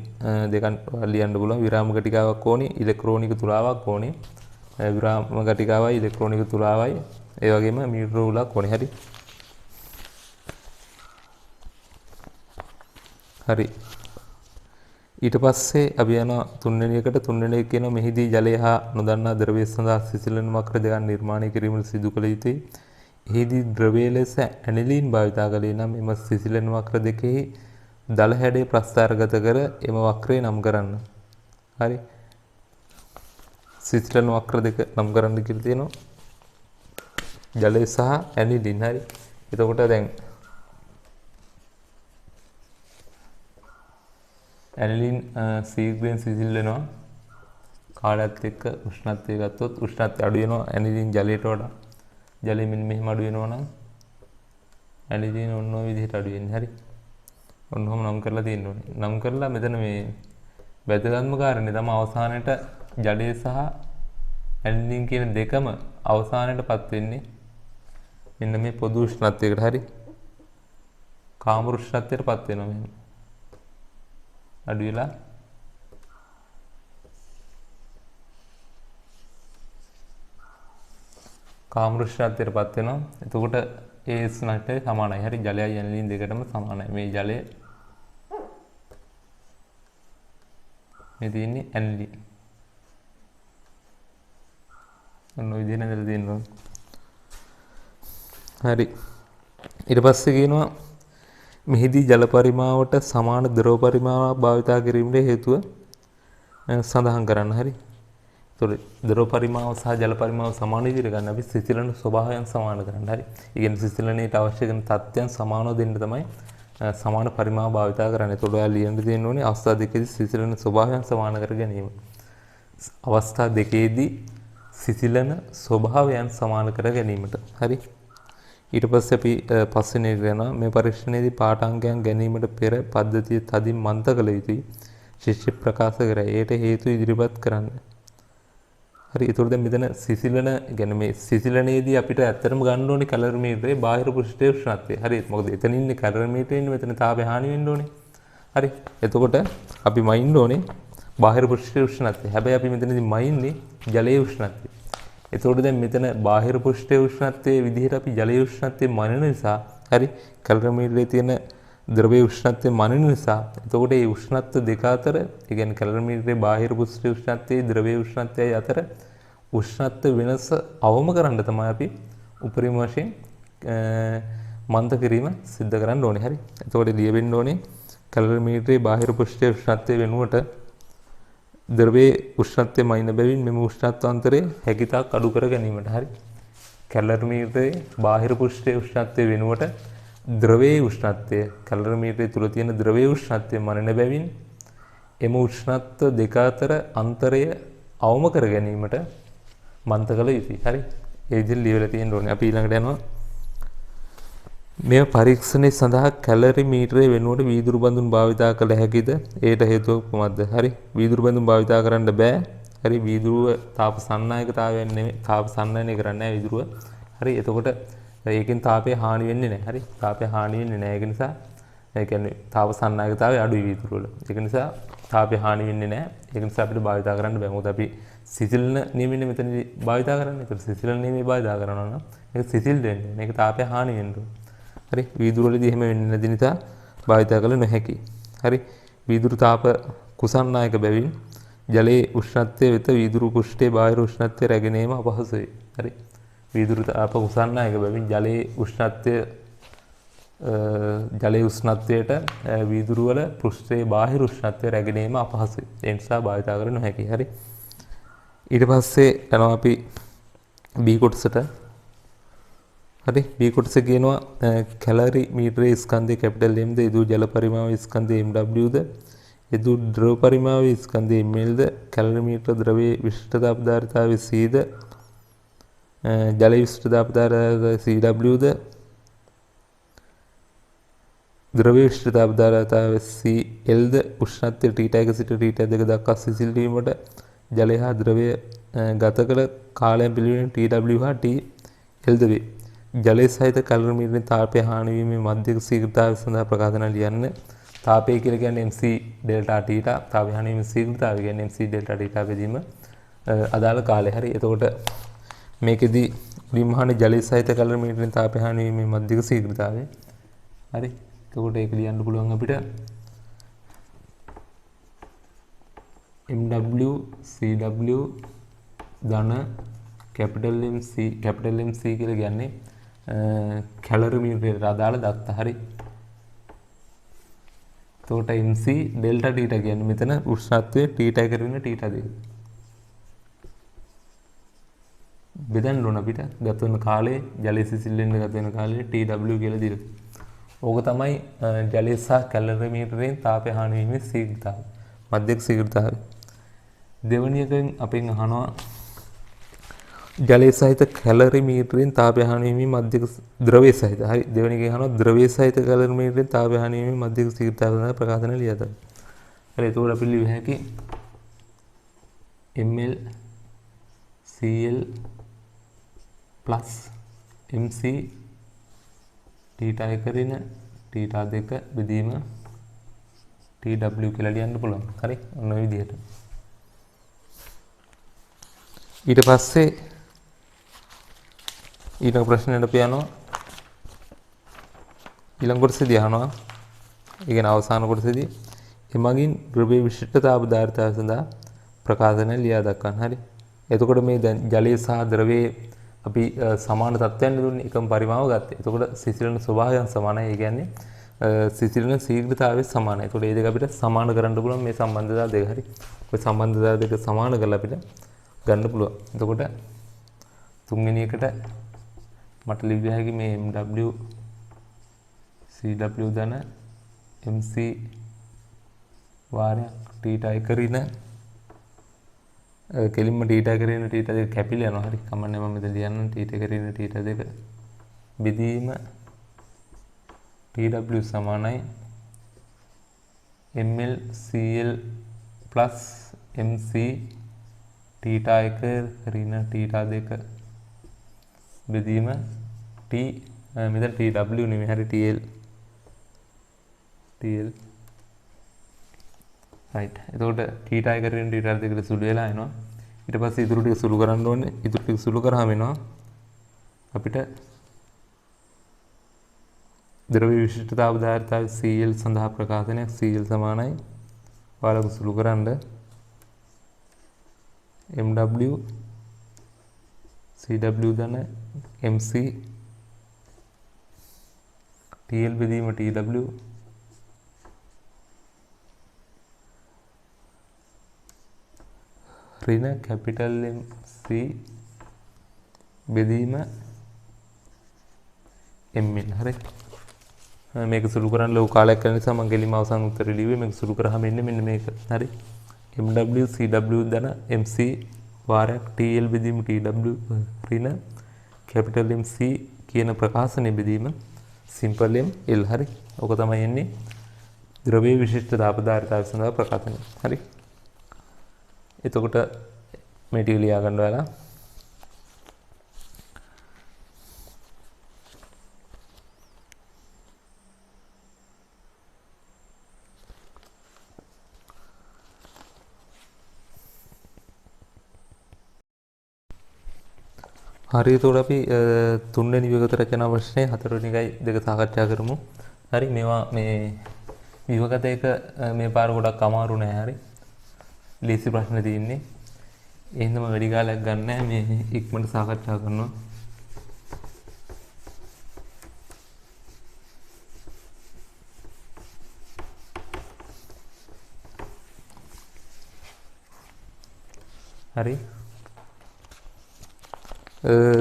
දෙකක් ලියන්න පුළුවන්. විරාම ඝටිකාවක් ඕනේ. ඉලෙක්ට්‍රෝනික තුලාවක් ඕනේ. විරාම ඝටිකාවයි ඉලෙක්ට්‍රෝනික තුලාවයි ඒ වගේම මීටර රූලක් ඕනේ. හරි. හරි. ඊට පස්සේ අපි යනවා තුන්වෙනි එකට. තුන්වෙනි එක කියනවා මෙහිදී ජලය හා නොදන්නා ද්‍රව්‍ය සඳහා සිසිලන වක්‍ර දෙකක් නිර්මාණය කිරීමට සිදු කළ යුතුයි. එහිදී ද්‍රව්‍ය ලෙස ඇනිලින් භාවිතා කළේ නම් එම සිසිලන වක්‍ර දෙකෙහි දල හැඩය ප්‍රස්ථාරගත කර එම වක්‍රය නම් කරන්න. හරි. සිසිලන වක්‍ර දෙක නම් කරන්න කියලා තියෙනවා. ජලය සහ ඇනිලින්. හරි. එතකොට දැන් ඇනිලින් සීඝ්‍රයෙන් සිසිල් වෙනවා. කාලයත් එක්ක උෂ්ණත්වය ගත්තොත් උෂ්ණත්වය අඩු වෙනවා ඇනිලින් ජලයට වඩා. ජලය මෙන්න මෙහෙම අඩු වෙනවා නම් ඇනිලින් ඔන්න ඔය විදිහට අඩු වෙන්නේ. හරි. ඔන්න ඔහොම නම් කරලා තියෙන්න ඕනේ. නම් කරලා මෙතන මේ වැදගත්ම කාරණේ තමයි අවසානයේට ජලය සහ ඇනිලින් කියන දෙකම අවසානයේටපත් වෙන්නේ මෙන්න මේ පොදු උෂ්ණත්වයකට. හරි. කාම උෂ්ණත්වයටපත් වෙනවා මෙහෙම. අඩු වෙලා කාම උෂ්ණත්වයටපත් වෙනවා. එතකොට ඒ උෂ්ණත්වය සමානයි. හරි. ජලයයි ඇනිලින් දෙකටම සමානයි. මේ ජලය මේ තියෙන්නේ ඇනිලින්. ඔන්න ඔය විදිහට නේද තියෙන්නේ. හරි. ඊට පස්සේ කියනවා මෙහිදී ජල පරිමාවට සමාන ද්‍රව පරිමාවක් භාවිතා කිරීමට හේතුව සඳහන් කරන්න. හරි. ඒතකොට ද්‍රව පරිමාව සහ ජල පරිමාව සමාන විදිහට ගන්න අපි සිසිලන ස්වභාවයන් සමාන කරන්න. හරි. ඒ කියන්නේ සිසිලනයට අවශ්‍ය කරන තත්ත්වයන් සමානව දෙන්න තමයි සමාන පරිමාව භාවිතා කරන්නේ. ඒතකොට ඔයාලා ලියන්න තියෙන්න ඕනේ අවස්ථා දෙකේදී සිසිලන ස්වභාවයන් සමාන කර ගැනීම. අවස්ථා දෙකේදී සිසිලන ස්වභාවයන් සමාන කර ගැනීමට. හරි. ඊට පස්සේ අපි පස්වෙනි එකට යනවා. මේ පරීක්ෂණයේදී පාඨාංගයන් ගැනීමට පෙර පද්ධතිය තදින් මන්ත කළ යුතුයි. ශිෂ්‍ය ප්‍රකාශ කරයි. ඒට හේතු ඉදිරිපත් කරන්න. හරි. ඒතකොට දැන් මෙතන සිසිලන කියන්නේ මේ සිසිලනයේදී අපිට ඇත්තටම ගන්න ඕනේ කැලරිමීටරේ බාහිර පෘෂ්ඨයේ උෂ්ණත්වය. හරි. මොකද එතන ඉන්නේ කැලරිමීටරේ ඉන්නේ මෙතන තාපය හානි වෙන්න ඕනේ. හරි. එතකොට අපි මයින්න ඕනේ බාහිර පෘෂ්ඨයේ උෂ්ණත්වය. හැබැයි අපි මෙතනදී මයින්නේ ජලයේ උෂ්ණත්වය. එතකොට දැන් මෙතන බාහිර පෘෂ්ඨයේ උෂ්ණත්වයේ විදිහට අපි ජලයේ උෂ්ණත්වයේ මනින නිසා හරි කැලරිමීටරේ තියෙන ද්‍රවයේ උෂ්ණත්වයේ මනින නිසා එතකොට මේ උෂ්ණත්ව දෙක අතර ඒ කියන්නේ කැලරිමීටරේ බාහිර පෘෂ්ඨයේ උෂ්ණත්වයේ ද්‍රවයේ උෂ්ණත්වයයි අතර උෂ්ණත්ව වෙනස අවම කරන්න තමයි අපි උපරිම වශයෙන් මන්ත කිරීම සිද්ධ කරන්න ඕනේ. හරි. එතකොට ලියවෙන්න ඕනේ කැලරිමීටරේ බාහිර පෘෂ්ඨයේ උෂ්ණත්වයේ වෙනුවට ද්‍රවයේ උෂ්ණත්වය මයින බැවින් මෙම උෂ්ණත්වාන්තරය හැකිතාක් අඩු කර ගැනීමට. හරි. කැලරිමීටරේ බාහිර පෘෂ්ඨයේ උෂ්ණත්වය වෙනුවට ද්‍රවයේ උෂ්ණත්වය කැලරිමීටරේ තුල තියෙන ද්‍රවයේ උෂ්ණත්වය මනින බැවින් එම උෂ්ණත්ව දෙක අතර අන්තරය අවම කර ගැනීමට මන්ත කළ යුතුයි. හරි. ඒ විදිහට ලියවලා තියෙන්න ඕනේ. අපි ඊළඟට යනවා. මේ පරීක්ෂණය සඳහා කැලරිමීටරේ වෙනුවට වීදුරු බඳුන් භාවිතා කළ හැකිද? ඒට හේතුව කොහොමද? හරි. වීදුරු බඳුන් භාවිතා කරන්න බෑ. හරි. වීදුරුව තාප සන්නායකතාවයෙන් නෙමෙයි තාප සන්නයනය කරන්නේ නැහැ වීදුරුව. හරි. එතකොට ඒකෙන් තාපය හානි වෙන්නේ නැහැ. හරි. තාපය හානි වෙන්නේ නැහැ. ඒක නිසා ඒ කියන්නේ තාප සන්නායකතාවය අඩුයි වීදුරු වල. ඒක නිසා තාපය හානි වෙන්නේ නැහැ. ඒක නිසා අපිට භාවිතා කරන්න බෑ. මොකද අපි සිසිලන නියමනේ මෙතනදී භාවිතා කරන්නේ. ඒක සිසිලන නියමේ භාවිතා කරනවා නම් ඒක සිසිල් දෙන්නේ. මේක තාපය හානි වෙන්නේ. හරි. වීදුරු වලදී එහෙම වෙන්නේ නැති නිසා භාවිතා කළ නොහැකි. හරි. වීදුරු තාප කුසන්නායක බැවින් ජලයේ උෂ්ණත්වය වෙත වීදුරු පෘෂ්ඨයේ බාහිර උෂ්ණත්වය රැගෙන ඒම අපහසුයි. හරි. වීදුරු තාප කුසන්නායක බැවින් ජලයේ උෂ්ණත්වය ජලයේ උෂ්ණත්වයට වීදුරු වල පෘෂ්ඨයේ බාහිර උෂ්ණත්වය රැගෙන ඒම අපහසුයි. ඒ නිසා භාවිතා කළ නොහැකි. හරි. ඊට පස්සේ යනවා අපි B කොටසට. හරි. B කොටසේ කියනවා කැලරිමීටරේ ස්කන්ධයේ කැපිටල් M ද එදු ජල පරිමාව ස්කන්ධයේ MW ද එදු ද්‍රව පරිමාව ස්කන්ධයේ ml ද කැලරිමීටර ද්‍රවයේ විශිෂ්ටතා පදාර්ථතාවයේ C ද ජල විශිෂ්ටතා පදාර්ථතාවයේ CW ද ද්‍රව්‍ය විශිෂ්ටතාවධාරතාවය CL ද උෂ්ණත්වය T1 සිට T2 දක්වා සිසිල් වීමට ජලය හා ද්‍රව්‍ය ගත කළ කාලයන් පිළිවෙලින් TW හා TL ද වේ. ජලය සහිත කැලරිමීටරෙන් තාපය හානි වීමේ මධ්‍යක ශීඝ්‍රතාවය සඳහා ප්‍රකාශන ලියන්න. තාපය කියලා කියන්නේ MC ඩෙල්ටා තීටා, තාපය හානි වීමේ ශීඝ්‍රතාවය කියන්නේ MC ඩෙල්ටා තීටා බෙදීම අදාළ කාලය. හරි. එතකොට මේකෙදි උඩින්මහානේ ජලය සහිත කැලරිමීටරෙන් තාපය හානි වීමේ මධ්‍යක ශීඝ්‍රතාවය. හරි. එතකොට ඒක ලියන්න පුළුවන් අපිට MW CW ධන කැපිටල් MC කියලා කියන්නේ කැලරිමීටරයට අදාළ දත්ත. හරි. එතකොට MC ඩෙල්ටා තීටා කියන්නේ මෙතන උෂ්ණත්වය T1 කරගෙන T2 බෙදන්න ඕන අපිට ගත වෙන කාලේ ජලය සිසිල් වෙන්න ගත වෙන කාලේ TW කියලා දීලා. ඕක තමයි ජලය සහ කැලරිමීටරයෙන් තාපය හානි වීමේ ශීඝ්‍රතාවය. මධ්‍යක ශීඝ්‍රතාවය. දෙවෙනි එකෙන් අපෙන් අහනවා ජලය සහිත කැලරිමීටරයෙන් තාපය හානි වීමේ මධ්‍යක ද්‍රව්‍ය සහිත. හරි. දෙවෙනි එකෙන් අහනවා ද්‍රව්‍ය සහිත කැලරිමීටරයෙන් තාපය හානි වීමේ මධ්‍යක ශීඝ්‍රතාවය සඳහා ප්‍රකාශන ලියත. හරි. එතකොට අපි ලියුව හැකි ml cl plus mc T1 කරන T2 බෙදීම TW කියලා ලියන්න පුළුවන්. හරි. ඔන්න ඔය විදිහට. ඊට පස්සේ ඊළඟ ප්‍රශ්නෙට අපි යනවා. ඊළඟ කොටසේදී අහනවා. ඒ කියන්නේ අවසාන කොටසේදී එමගින් ද්‍රව්‍ය විශිෂ්ටතාවධාරිතාවය සඳහා ප්‍රකාශන ලියා දක්වන්න. හරි. එතකොට මේ දැන් ජලය සහ ද්‍රවයේ අපි සමාන තත්ත්වයන් දුන්නේ එකම පරිමාව ගත්තේ. එතකොට සිසිලන ස්වභාවයන් සමානයි. ඒ කියන්නේ සිසිලන ශීඝ්‍රතාවය සමානයි. එතකොට මේ දෙක අපිට සමාන කරන්න පුළුවන් මේ සම්බන්ධතාව දෙක. හරි. ඔය සම්බන්ධතාව දෙක සමාන කරලා අපිට ගන්න පුළුවන්. එතකොට තුන්වෙනි එකට මට ලියවිය හැකි මේ MW CW ධන MC වාරයක් T1 කරන කෙලින්ම T1 කරන T2 කැපිලා යනවා. හරි. කමන්නේ මම මෙතන ලියන්නම් T1 කරන T2 බෙදීම TW සමානයි ml cl plus mc T1 කරන T2 බෙදීම T මෙතන TW නෙමෙයි. හරි. TL right. එතකොට T1 කරගෙන T2 සුළු වෙලා එනවා. ඊට පස්සේ ඉතුරු ටික සුළු කරන්න ඕනේ. ඉතුරු ටික සුළු කරාම එනවා අපිට ද්‍රව්‍ය විශිෂ්ටතාවධාරිතාවය CL සඳහා ප්‍රකාශනයක්. CL සමානයි ඔයාලට සුළු කරන්න MW CW ධන MC TL බෙදීම TW ඍණ කැපිටල් MC බෙදීම ml. හරි. මේක සුළු කරන්න ලොකු කාලයක් යන නිසා මම ගෙලින්ම අවසාන උත්තරය ලිව්වේ. මේක සුළු කරාම එන්නේ මෙන්න මේක. හරි. MW CW ධන MC වාරයක් TL බෙදීම TW ඍණ කැපිටල් MC කියන ප්‍රකාශනය බෙදීම සිම්පල් ML. හරි. ඔක තමයි එන්නේ ද්‍රව්‍ය විශිෂ්ට තාපධාරිතාවය සඳහා ප්‍රකාශනය. හරි. එතකොට මේ ටික ලියා ගන්න ඔයාලා. හරි. එතකොට අපි තුන්වෙනි විගත රචනා ප්‍රශ්නේ හතරවෙනි එකයි දෙක සාකච්ඡා කරමු. හරි. මේවා මේ විගත එක මේ පාර ගොඩක් අමාරු නෑ. හරි. ලේසි ප්‍රශ්න තියෙන්නේ. ඒ හින්දාම වැඩි කාලයක් ගන්න නෑ. මේ ඉක්මනට සාකච්ඡා කරනවා. හරි.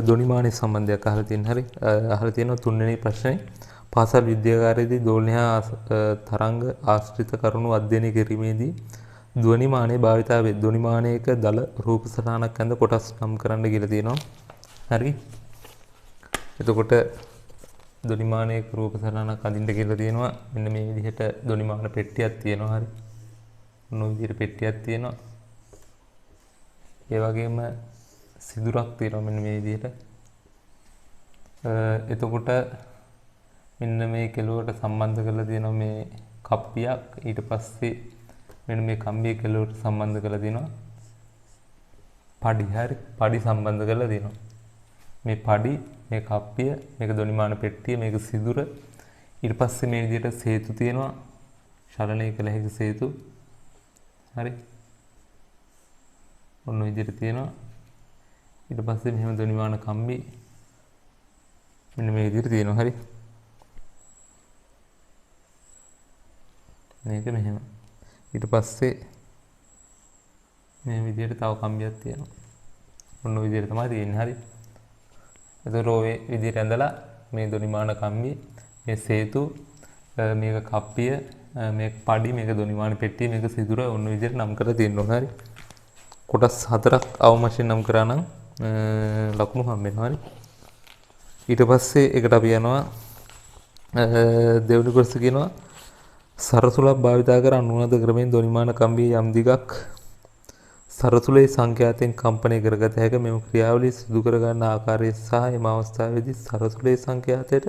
දොනිමානි සම්බන්ධයක් අහලා තියෙන. හරි. අහලා තියෙනවා තුන්වෙනි ප්‍රශ්නේ. පාසල් විද්‍යාගාරයේදී දෝලනය තරංග ආශ්‍රිත කරුණු අධ්‍යයනය කිරීමේදී ධ්වනිමානයේ භාවිතා වේ. ධ්වනිමානයක දල රූප සටහනක් ඇඳ කොටස් නම් කරන්න කියලා තියෙනවා. හරි. එතකොට දොනිමානයක රූප සටහනක් අඳින්න කියලා තියෙනවා. මෙන්න මේ විදිහට දොනිමාන පෙට්ටියක් තියෙනවා. හරි. මොන විදිහට පෙට්ටියක් තියෙනවා. ඒ වගේම සිදුරක් තියෙනවා මෙන්න මේ විදිහට. එතකොට මෙන්න මේ කෙලුවට සම්බන්ධ කරලා තියෙනවා මේ කප්පියක්. ඊට පස්සේ මෙන්න මේ කම්බිය කෙලුවට සම්බන්ධ කරලා තියෙනවා පඩි. හරි. පඩි සම්බන්ධ කරලා තියෙනවා. මේ පඩි, මේ කප්පිය, මේක දොනිමාන පෙට්ටිය, මේක සිදුර. ඊට පස්සේ මේ විදිහට සේතු තියෙනවා. චලනය කළ හැකි සේතු. හරි. ඔන්න විදිහට තියෙනවා. ඊට පස්සේ මෙහෙම දොනිමාන කම්බි මෙන්න මේ විදිහට තියෙනවා. හරි. මේක මෙහෙම. ඊට පස්සේ මේ විදිහට තව කම්බියක් තියෙනවා. ඔන්න විදිහට තමයි තියෙන්නේ. හරි. එතකොට ඔය විදිහට ඇඳලා මේ දොනිමාන කම්බිය, මේ සේතු, මේක කප්පිය, මේක පඩි, මේක දොනිමාන පෙට්ටිය, මේක සිදුර ඔන්න විදිහට නම් කරලා තියෙනවා. හරි. කොටස් 4ක් අවම වශයෙන් නම් කරා නම් ලකුණු හම්බ වෙනවා. හරි. ඊට පස්සේ එකට අපි යනවා දෙවෙනි කොටස කියනවා සරසුලක් භාවිතා කර අනුනාද ක්‍රමයෙන් දොනිමාන කම්බියේ යම් දිගක් සරසුලේ සංඛ්‍යාතයෙන් කම්පනය කරගත හැක. මෙම ක්‍රියාවලිය සිදු කර ගන්න ආකාරය සහ එම අවස්ථාවේදී සරසුලේ සංඛ්‍යාතයට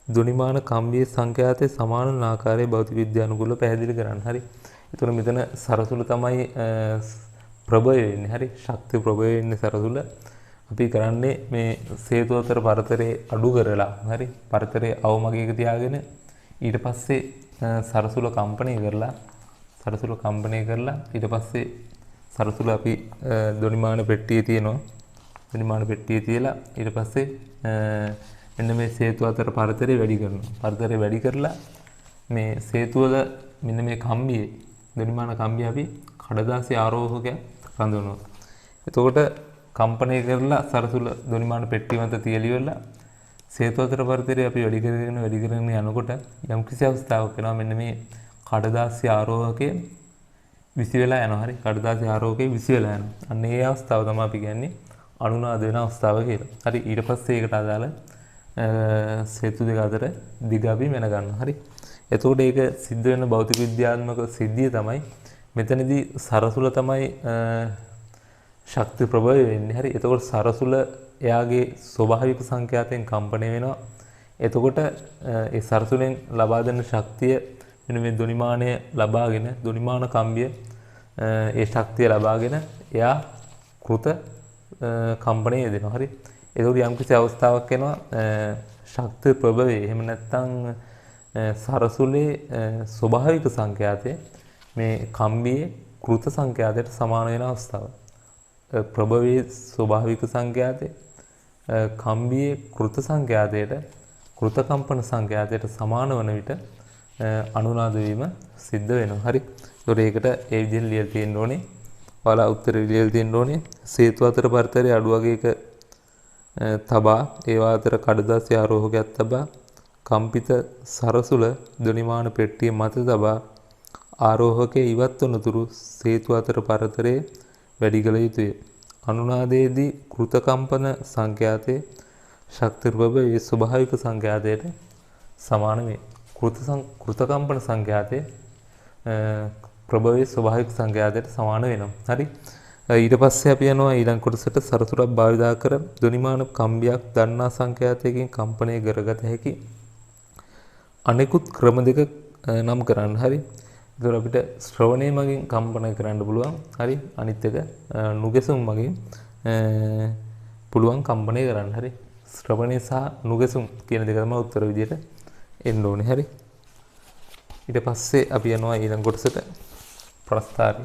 දොනිමාන කම්බියේ සංඛ්‍යාතයේ සමාන වන ආකාරයේ භෞතික විද්‍යානුකූලව පැහැදිලි කරන්න. හරි. එතකොට මෙතන සරසුල තමයි ප්‍රභවය වෙන්නේ. හරි. ශක්ති ප්‍රභවය වෙන්නේ සරසුල. අපි කරන්නේ මේ සේතු අතර පරතරය අඩු කරලා, හරි, පරතරය අවමගයක තියාගෙන ඊට පස්සේ සරසුල කම්පණය කරලා ඊට පස්සේ සරසුල අපි දොනිමාන පෙට්ටියේ තියෙනවා. දොනිමාන පෙට්ටියේ තියලා ඊට පස්සේ මෙන්න මේ සේතු අතර පරතරය වැඩි කරනවා. පරතරය වැඩි කරලා මේ සේතු වල මෙන්න මේ කම්බියේ දොනිමාන කම්බිය අපි කඩදාසි ආරෝහකයක් රඳවනවා. එතකොට කම්පණය කරලා සරසුල දොනිමාන පෙට්ටිය මත තියලිවලා සේතු අතර පරතරය අපි වැඩි කරගෙන යනකොට යම් කිසි අවස්ථාවක් වෙනවා මෙන්න මේ කඩදාසි ආරෝහකය විසි වෙලා යනවා. හරි. කඩදාසි ආරෝහකය විසි වෙලා යනවා. අන්න ඒ අවස්ථාව තමයි අපි කියන්නේ අනුනාද වෙන අවස්ථාව කියලා. හරි. ඊට පස්සේ ඒකට අදාළ සේතු දෙක අතර දිග අපි මෙන ගන්නවා. හරි. එතකොට ඒක සිද්ධ වෙන භෞතික විද්‍යාත්මක සිද්ධිය තමයි මෙතනදී සරසුල තමයි ශක්ති ප්‍රභවය වෙන්නේ. හරි. එතකොට සරසුල එයාගේ ස්වභාවික සංඛ්‍යාතයෙන් කම්පණය වෙනවා. එතකොට ඒ සරසුලෙන් ලබා දෙන ශක්තිය මෙන්න මේ දොනිමානය ලබාගෙන දොනිමාන කම්බිය ඒ ශක්තිය ලබාගෙන එයා කෘත කම්පණය යෙදෙනවා. හරි. එතකොට යම්කිසි අවස්ථාවක් එනවා ශක්ති ප්‍රභවයේ එහෙම නැත්නම් සරසුලේ ස්වභාවික සංඛ්‍යාතය මේ කම්බියේ කෘත සංඛ්‍යාතයට සමාන වෙන අවස්ථාව. ප්‍රභවයේ ස්වභාවික සංඛ්‍යාතය කම්බියේ කෘත සංඛ්‍යාතයට කෘත කම්පන සංඛ්‍යාතයට සමාන වන විට අනුනාද වීම සිද්ධ වෙනවා. හරි. ඒතකොට ඒකට ඒ විදිහට ලියලා තියෙන්න ඕනේ. ඔයාලා උත්තර ලියලා තියෙන්න ඕනේ. සේතු අතර පරතරය අඩු වගේක තබා ඒවා අතර කඩදාසි ආරෝහකයක් තබා කම්පිත සරසුල දොනිමාන පෙට්ටිය මත තබා ආරෝහකයේ ඉවත් වනතුරු සේතු අතර පරතරය වැඩි කළ යුතුය. අනුනාදයේදී කෘත කම්පන සංඛ්‍යාතයේ ශක්ති ප්‍රභවයේ ස්වභාවික සංඛ්‍යාතයට සමාන වේ. කෘත කම්පන සංඛ්‍යාතයේ ප්‍රභවයේ ස්වභාවික සංඛ්‍යාතයට සමාන වෙනවා. හරි. ඊට පස්සේ අපි යනවා ඊළඟ කොටසට සරසුලක් භාවිතා කර දොනිමාන කම්බියක් දන්නා සංඛ්‍යාතයකින් කම්පනය කරගත හැකි අනෙකුත් ක්‍රම දෙක නම් කරන්න. හරි. ඒතර අපිට ශ්‍රවණය මගින් කම්පනය කරන්න පුළුවන්. හරි. අනිත් එක නුගැසුම් මගින් පුළුවන් කම්පනය කරන්න. හරි. ශ්‍රවණය සහ නුගැසුම් කියන දෙක තමයි උත්තර විදියට එන්න ඕනේ. හරි. ඊට පස්සේ අපි යනවා ඊළඟ කොටසට ප්‍රස්ථාරය.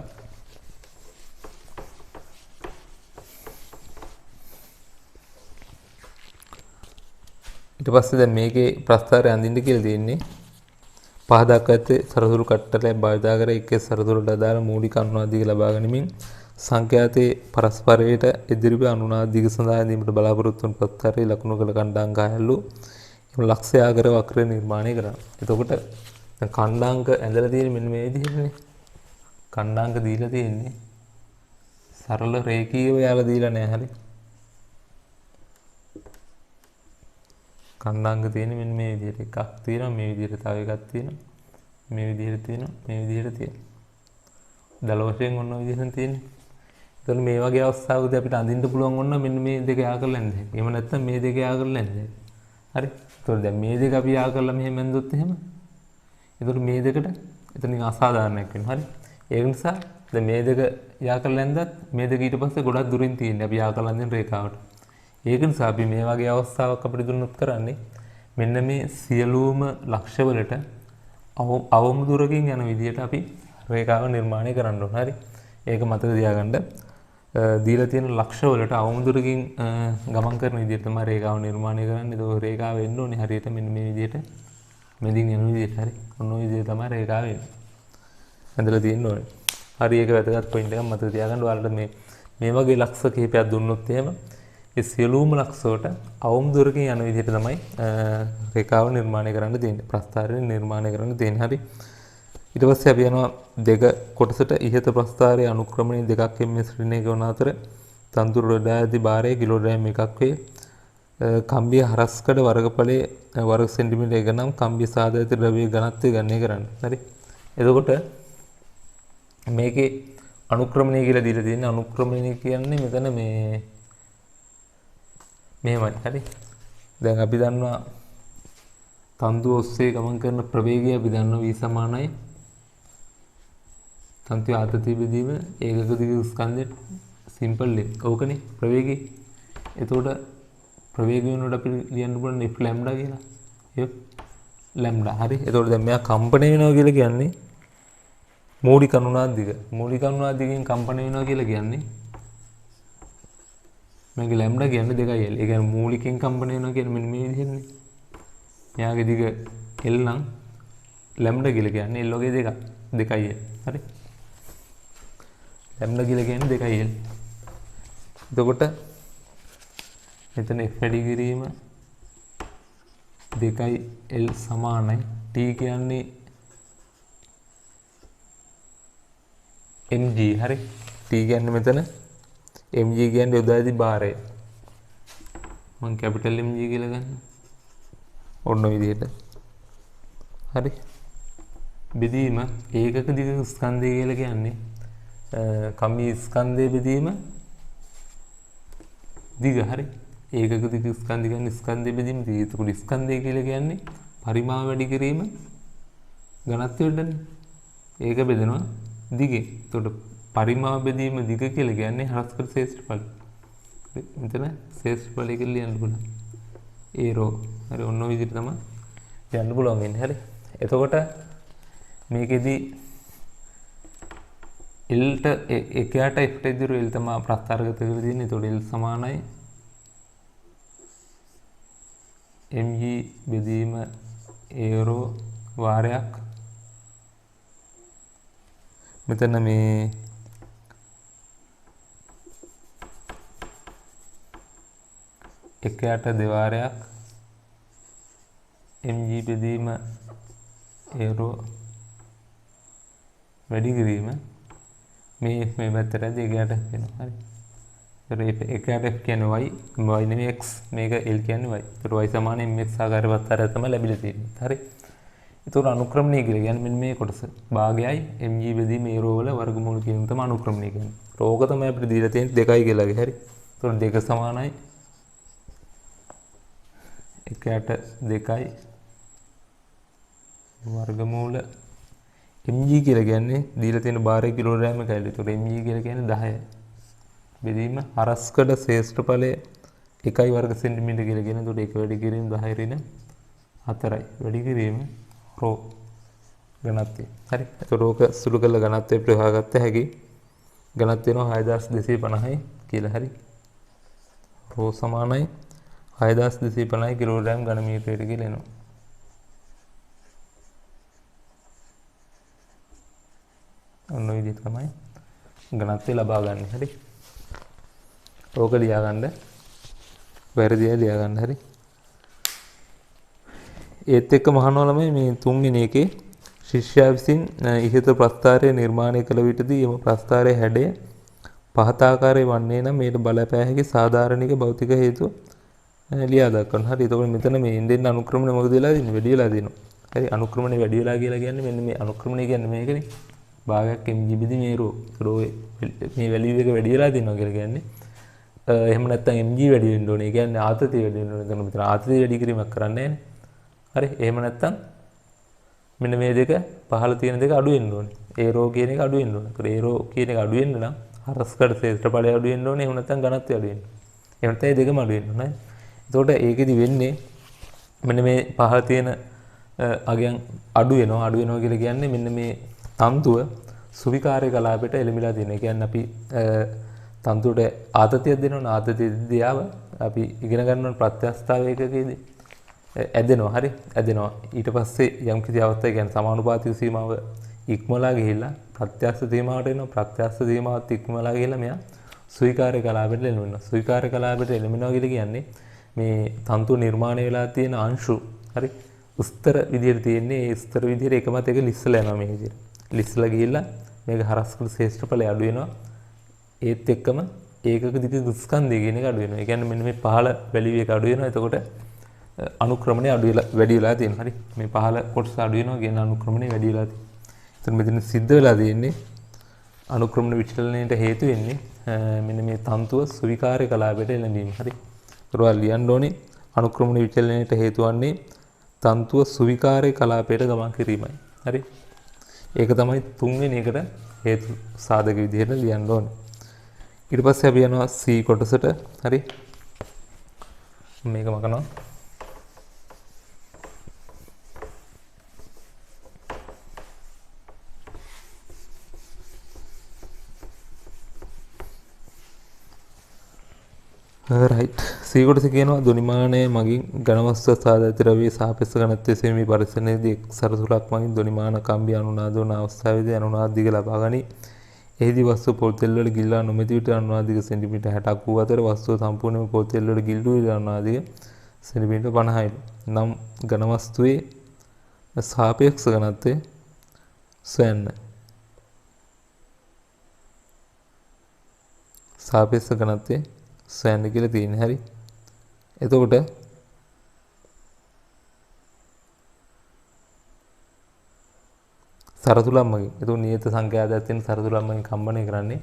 ඊට පස්සේ දැන් මේකේ ප්‍රස්ථාරය අඳින්න කියලා තියෙන්නේ පහදක් ඇත්තේ සරසුළු කට්ටලයක් භාවිතා කර එක් සරසුළට අදාළ මූලික අනුනාද දිග ලබා ගැනීමෙන් සංඛ්‍යාතයේ පරස්පරයට ඉදිරිපත් අනුනාද දිග සඳහා දීමට බලාපොරොත්තු වන ප්‍රස්ථාරයේ ලකුණු කළ කණ්ඩාංක අයල්ලු ලක්ෂ්‍ය ආකාර වක්‍රය නිර්මාණය කරනවා. එතකොට දැන් කණ්ඩාංක ඇඳලා තියෙන්නේ මෙන්න මේ විදිහටනේ. කණ්ඩාංක දීලා තියෙන්නේ සරල රේඛීයව යාලා දීලා නැහැ. හරි. කන්දාංග තියෙන්නේ මෙන්න මේ විදිහට එකක් තියෙනවා මේ විදිහට තව එකක් තියෙනවා මේ විදිහට තියෙනවා මේ විදිහට තියෙනවා දල වශයෙන් ඔන්න ඔය විදිහට තියෙන්නේ. එතකොට මේ වගේ අවස්ථාවකදී අපිට අඳින්න පුළුවන් වුණා මෙන්න මේ දෙක යා කරලා නැන්ද. එහෙම නැත්නම් මේ දෙක යා කරලා නැන්ද. හරි. එතකොට දැන් මේ දෙක අපි යා කරලා මෙහෙම ඇඳුත් එහෙම. එතකොට මේ දෙකට එතනින් අසාධාරණයක් වෙනවා. හරි. ඒ නිසා දැන් මේ දෙක යා කරලා ඇඳත් මේ දෙක ඊට පස්සේ ගොඩක් දුරින් තියෙන්නේ අපි යා කරලා අඳින රේඛාවට. ඒක නිසා අපි මේ වගේ අවස්ථාවක් අපිට දුන්නොත් කරන්නේ මෙන්න මේ සියලුම ලක්ෂවලට අවම දුරකින් යන විදිහට අපි රේඛාව නිර්මාණය කරන්න ඕන. හරි. ඒක මතක තියාගන්න. දීලා තියෙන ලක්ෂවලට අවම දුරකින් ගමන් කරන විදිහට තමයි රේඛාව නිර්මාණය කරන්නේ. ඒක රේඛාව වෙන්න ඕනේ හරියට මෙන්න මේ විදිහට මෙදින් යන විදිහට. හරි. ඔන්න ඔය විදිහට තමයි රේඛාව වෙන්නේ. ඇඳලා තියෙන්න ඕනේ. හරි ඒක වැදගත් පොයින්ට් එකක් මතක තියාගන්න. ඔයාලට මේ වගේ ලක්ෂ කිහිපයක් දුන්නොත් එහෙම ඒ සියලුම ලක්ෂවලට අවම දුරකින් යන විදිහට තමයි රේඛාව නිර්මාණය කරන්න තියෙන්නේ. ප්‍රස්ථාරය නිර්මාණය කරන්න තියෙන්නේ. හරි. ඊට පස්සේ අපි යනවා දෙක කොටසට ඉහත ප්‍රස්ථාරයේ අනුක්‍රමණය දෙකක් ms ඍණය ගොන අතර තන්තුරු රොඩාදී භාරය කිලෝග්‍රෑම් එකක් වේ. කම්බිය හරස්කඩ වර්ගඵලයේ වර්ග සෙන්ටිමීටර එක නම් කම්බිය සාධාරණ ද්‍රව්‍ය ඝනත්වය ගණනය කරන්න. හරි. එතකොට මේකේ අනුක්‍රමණය කියලා දීලා තියෙන්නේ අනුක්‍රමණය කියන්නේ මෙතන මෙහෙමයි. හරි. දැන් අපි දන්නවා තන්තුව ඔස්සේ ගමන් කරන ප්‍රවේගය අපි දන්නවා v සමානයි තන්තුවේ ආතතිය බෙදීම ඒකක දිග ස්කන්ධෙට සිම්පල් ලෙ. ඕකනේ ප්‍රවේගය. එතකොට ප්‍රවේගය වෙනකොට අපි ලියන්න පුළුවන් f ලැම්ඩා කියලා. f lambda. හරි. එතකොට දැන් මෙයා කම්පණය වෙනවා කියලා කියන්නේ මූලික අනුනාද දිග. මූලික අනුනාද දිගෙන් කම්පණය වෙනවා කියලා කියන්නේ මේක ලැම්ඩා කියන්නේ 2l. ඒ කියන්නේ මූලිකෙන් කම්පණය වෙනවා කියන්නේ මෙන්න මේ විදිහටනේ. මෙයාගේ දිග l නම් ලැම්ඩා කියලා කියන්නේ l වගේ දෙකක් 2l. හරි. ලැම්ඩා කියලා කියන්නේ 2l. එතකොට මෙතන f වැඩි කිරීම 2l සමානයි t කියන්නේ mg. හරි. t කියන්නේ මෙතන mg කියන්නේ යොදාදී භාරය. මම කැපිටල් mg කියලා ගන්න. ඔන්න ඔය විදිහට. හරි. බෙදීම ඒකක දිග ස්කන්ධය කියලා කියන්නේ කම්බි ස්කන්ධයේ බෙදීම දිග. හරි. ඒකක දිග ස්කන්ධය කියන්නේ ස්කන්ධයේ බෙදීම දිග. ඒකට ස්කන්ධය කියලා කියන්නේ පරිමාව වැඩි කිරීම ඝනත්වය වැඩිනේ. ඒක බෙදෙනවා දිගේ. ඒකට පරිමාව බෙදීම දිග කියලා කියන්නේ හරස්කඩ ශේෂ්ඨඵල. මෙතන ශේෂ්ඨඵලය කියලා ලියන්න පුළුවන්. ඒරෝ. හරි. ඔන්න ඔය විදිහට තමයි ලියන්න පුළුවන් වෙන්නේ. හරි. එතකොට මේකෙදි l ට එකයට f ට ඉදිරිය l තමයි ප්‍රස්ථාරගත කරලා තියෙන්නේ. ඒතකොට l සමානයි mg බෙදීම ඒරෝ වාරයක් මෙතන මේ එකයට දෙවාරයක් mg බෙදීම ඒරෝ වැඩි කිරීම මේ පැත්තට දෙකයට වෙනවා. හරි. ඒකට f කියන්නේ y නෙමෙයි x මේක l කියන්නේ y. ඒතර y සමාන mx ආකාරය වත්තරය තමයි ලැබිලා තියෙන්නේ. හරි. ඒතර අනුක්‍රමණය කියලා කියන්නේ මෙන්න මේ කොටස. භාගයයි mg බෙදීම ඒරෝ වල වර්ගමූල කියන තමයි අනුක්‍රමණය කියන්නේ. රෝග තමයි අපිට දීලා තියෙන්නේ 2යි කියලාගේ. හරි. ඒතර 2 සමානයි 1ට 2යි වර්ගමූල mg කියලා කියන්නේ දීලා තියෙන භාරය කිලෝග්‍රෑම් එකයි. ඒතර mg කියලා කියන්නේ 10යි. බෙදීම හරස්කඩ ශේෂ්ඨඵලය 1 වර්ග සෙන්ටිමීටර කියලා කියන. ඒතර 1 වැඩි කිරීම 10 ඍණ 4යි. වැඩි කිරීම රෝ ඝනත්වය. හරි. ඒතර ඕක සුළු කළ ඝනත්වය ප්‍රහාගත්ත හැකි. ඝනත්වය වෙනවා 6250යි කියලා. හරි. රෝ සමානයි 6250 කිලෝග්‍රෑම් ඝන මීටරයට කියලා එනවා. ඔන්න ඔය විදිහට තමයි ඝනත්වය ලබා ගන්න. හරි. ඕක ලියා ගන්න. වැරදි අය ලියා ගන්න. හරි. ඒත් එක්ක මහනවා ළමයි මේ තුන්වෙනි එකේ ශිෂ්‍යයා විසින් ඉහත ප්‍රස්ථාරය නිර්මාණය කළ විටදී එම ප්‍රස්ථාරයේ හැඩය පහත ආකාරයේ වන්නේ නම් මේට බලපෑ හැකි සාධාරණික භෞතික හේතුව ලියා දක්වන්න. හරි. එතකොට මෙතන මේ ඉන්දෙන් අනුක්‍රමණය මොකද වෙලා තියෙන්නේ? වැඩි වෙලා තියෙනවා. හරි. අනුක්‍රමණය වැඩි වෙලා කියලා කියන්නේ මෙන්න මේ අනුක්‍රමණය කියන්නේ මේකනේ. භාගයක් mg බෙදි මේ රෝ. මේ වැලියු එක වැඩි වෙලා තියෙනවා කියලා කියන්නේ. එහෙම නැත්නම් mg වැඩි වෙන්න ඕනේ. ඒ කියන්නේ ආතතිය වැඩි වෙන්න ඕනේ. එතන මෙතන ආතතිය වැඩි කිරීමක් කරන්නේ නැහැ. හරි. එහෙම නැත්නම් මෙන්න මේ දෙක පහළ තියෙන දෙක අඩු වෙන්න ඕනේ. ඒරෝ කියන එක අඩු වෙන්න ඕනේ. ඒතර ඒරෝ කියන එක අඩු වෙන්න නම් හරස්කඩ ක්ෂේත්‍රඵලය අඩු වෙන්න ඕනේ. එහෙම නැත්නම් ඝනත්වය අඩු වෙන්න ඕනේ. එහෙම නැත්නම් මේ දෙකම අඩු වෙන්න ඕනේ. එතකොට ඒකෙදි වෙන්නේ මෙන්න මේ පහළ තියෙන අගයන් අඩු වෙනවා කියලා කියන්නේ මෙන්න මේ තන්තුව සුවිකාරය කලාපයට එළඹිලා තියෙන. ඒ කියන්නේ අපි තන්තුවට ආතතියක් දෙනවනේ. ආතතිය දියාව අපි ඉගෙන ගන්න ප්‍රත්‍යස්ථාවයකදී ඇදෙනවා. හරි. ඇදෙනවා. ඊට පස්සේ යම් කිසි අවස්ථාවක කියන්නේ සමානුපාතික සීමාව ඉක්මවලා ගිහිල්ලා ප්‍රත්‍යස්ථ සීමාවට එනවා. ප්‍රත්‍යස්ථ සීමාවත් ඉක්මවලා ගිහිල්ලා මෙයා සුවිකාරය කලාපයට එළඹෙනවා. සුවිකාරය කලාපයට එළඹෙනවා කියලා කියන්නේ මේ තන්තුව නිර්මාණය වෙලා තියෙන අංශු හරි ස්තර විදියට තියෙන්නේ. ඒ ස්තර විදියට එකමත් එක ලිස්සලා යනවා මේ විදියට. ලිස්සලා ගිහිල්ලා මේක හරස්කඩ ශ්‍රේෂ්ඨඵලය අඩු වෙනවා. ඒත් එක්කම ඒකක දිග ස්කන්ධය කියන එක අඩු වෙනවා. ඒ කියන්නේ මෙන්න මේ පහළ වැලියු එක අඩු වෙනවා. එතකොට අනුක්‍රමණය වැඩි වෙලා තියෙනවා. හරි. මේ පහළ කොටස අඩු වෙනවා කියන අනුක්‍රමණය වැඩි වෙලා තියෙනවා. එතන මෙතන සිද්ධ වෙලා තියෙන්නේ අනුක්‍රමණ විචලනයට හේතු වෙන්නේ මෙන්න මේ තන්තුව සුවිකාරය කලාපයට එළඹීම. හරි. ඒකවල ලියන්න ඕනේ අනුක්‍රමණ විචලනයට හේතු වන්නේ තන්තුව සුවිකාරය කලාපයට ගමන් කිරීමයි. හරි. ඒක තමයි තුන්වෙනි එකට හේතු සාධක විදිහට ලියන්න ඕනේ. ඊට පස්සේ අපි යනවා C කොටසට. හරි. මේක මකනවා. right. C කොටස කියනවා ධ්වනිමානයේ මගින් ඝන වස්තුව සාධාරණ ද්‍රව්‍යයේ සාපේක්ෂ ඝනත්වයේ සීමී පරිසරයේදී සරසුලක් මගින් ධ්වනිමාන කම්බි අනුනාද වන අවස්ථාවේදී අනුනාද දිග ලබා ගනී. එහිදී වස්තුව පොල් තෙල් වල ගිල්ලා නොමැති විට අනුනාද දිග සෙන්ටිමීටර් 60ක් වූ අතර වස්තුව සම්පූර්ණයෙන්ම පොල් තෙල් වල ගිල්ලූ විට අනුනාද දිග සෙන්ටිමීටර් 50යි. නම් ඝන වස්තුවේ සාපේක්ෂ ඝනත්වය සොයන්න. සාපේක්ෂ ඝනත්වය සොයන්න කියලා තියෙන්නේ. හරි. එතකොට සරතුලම් මගින් එතකොට නියත සංඛ්‍යාවක් තියෙන සරතුලම් මගින් කම්බණය කරන්නේ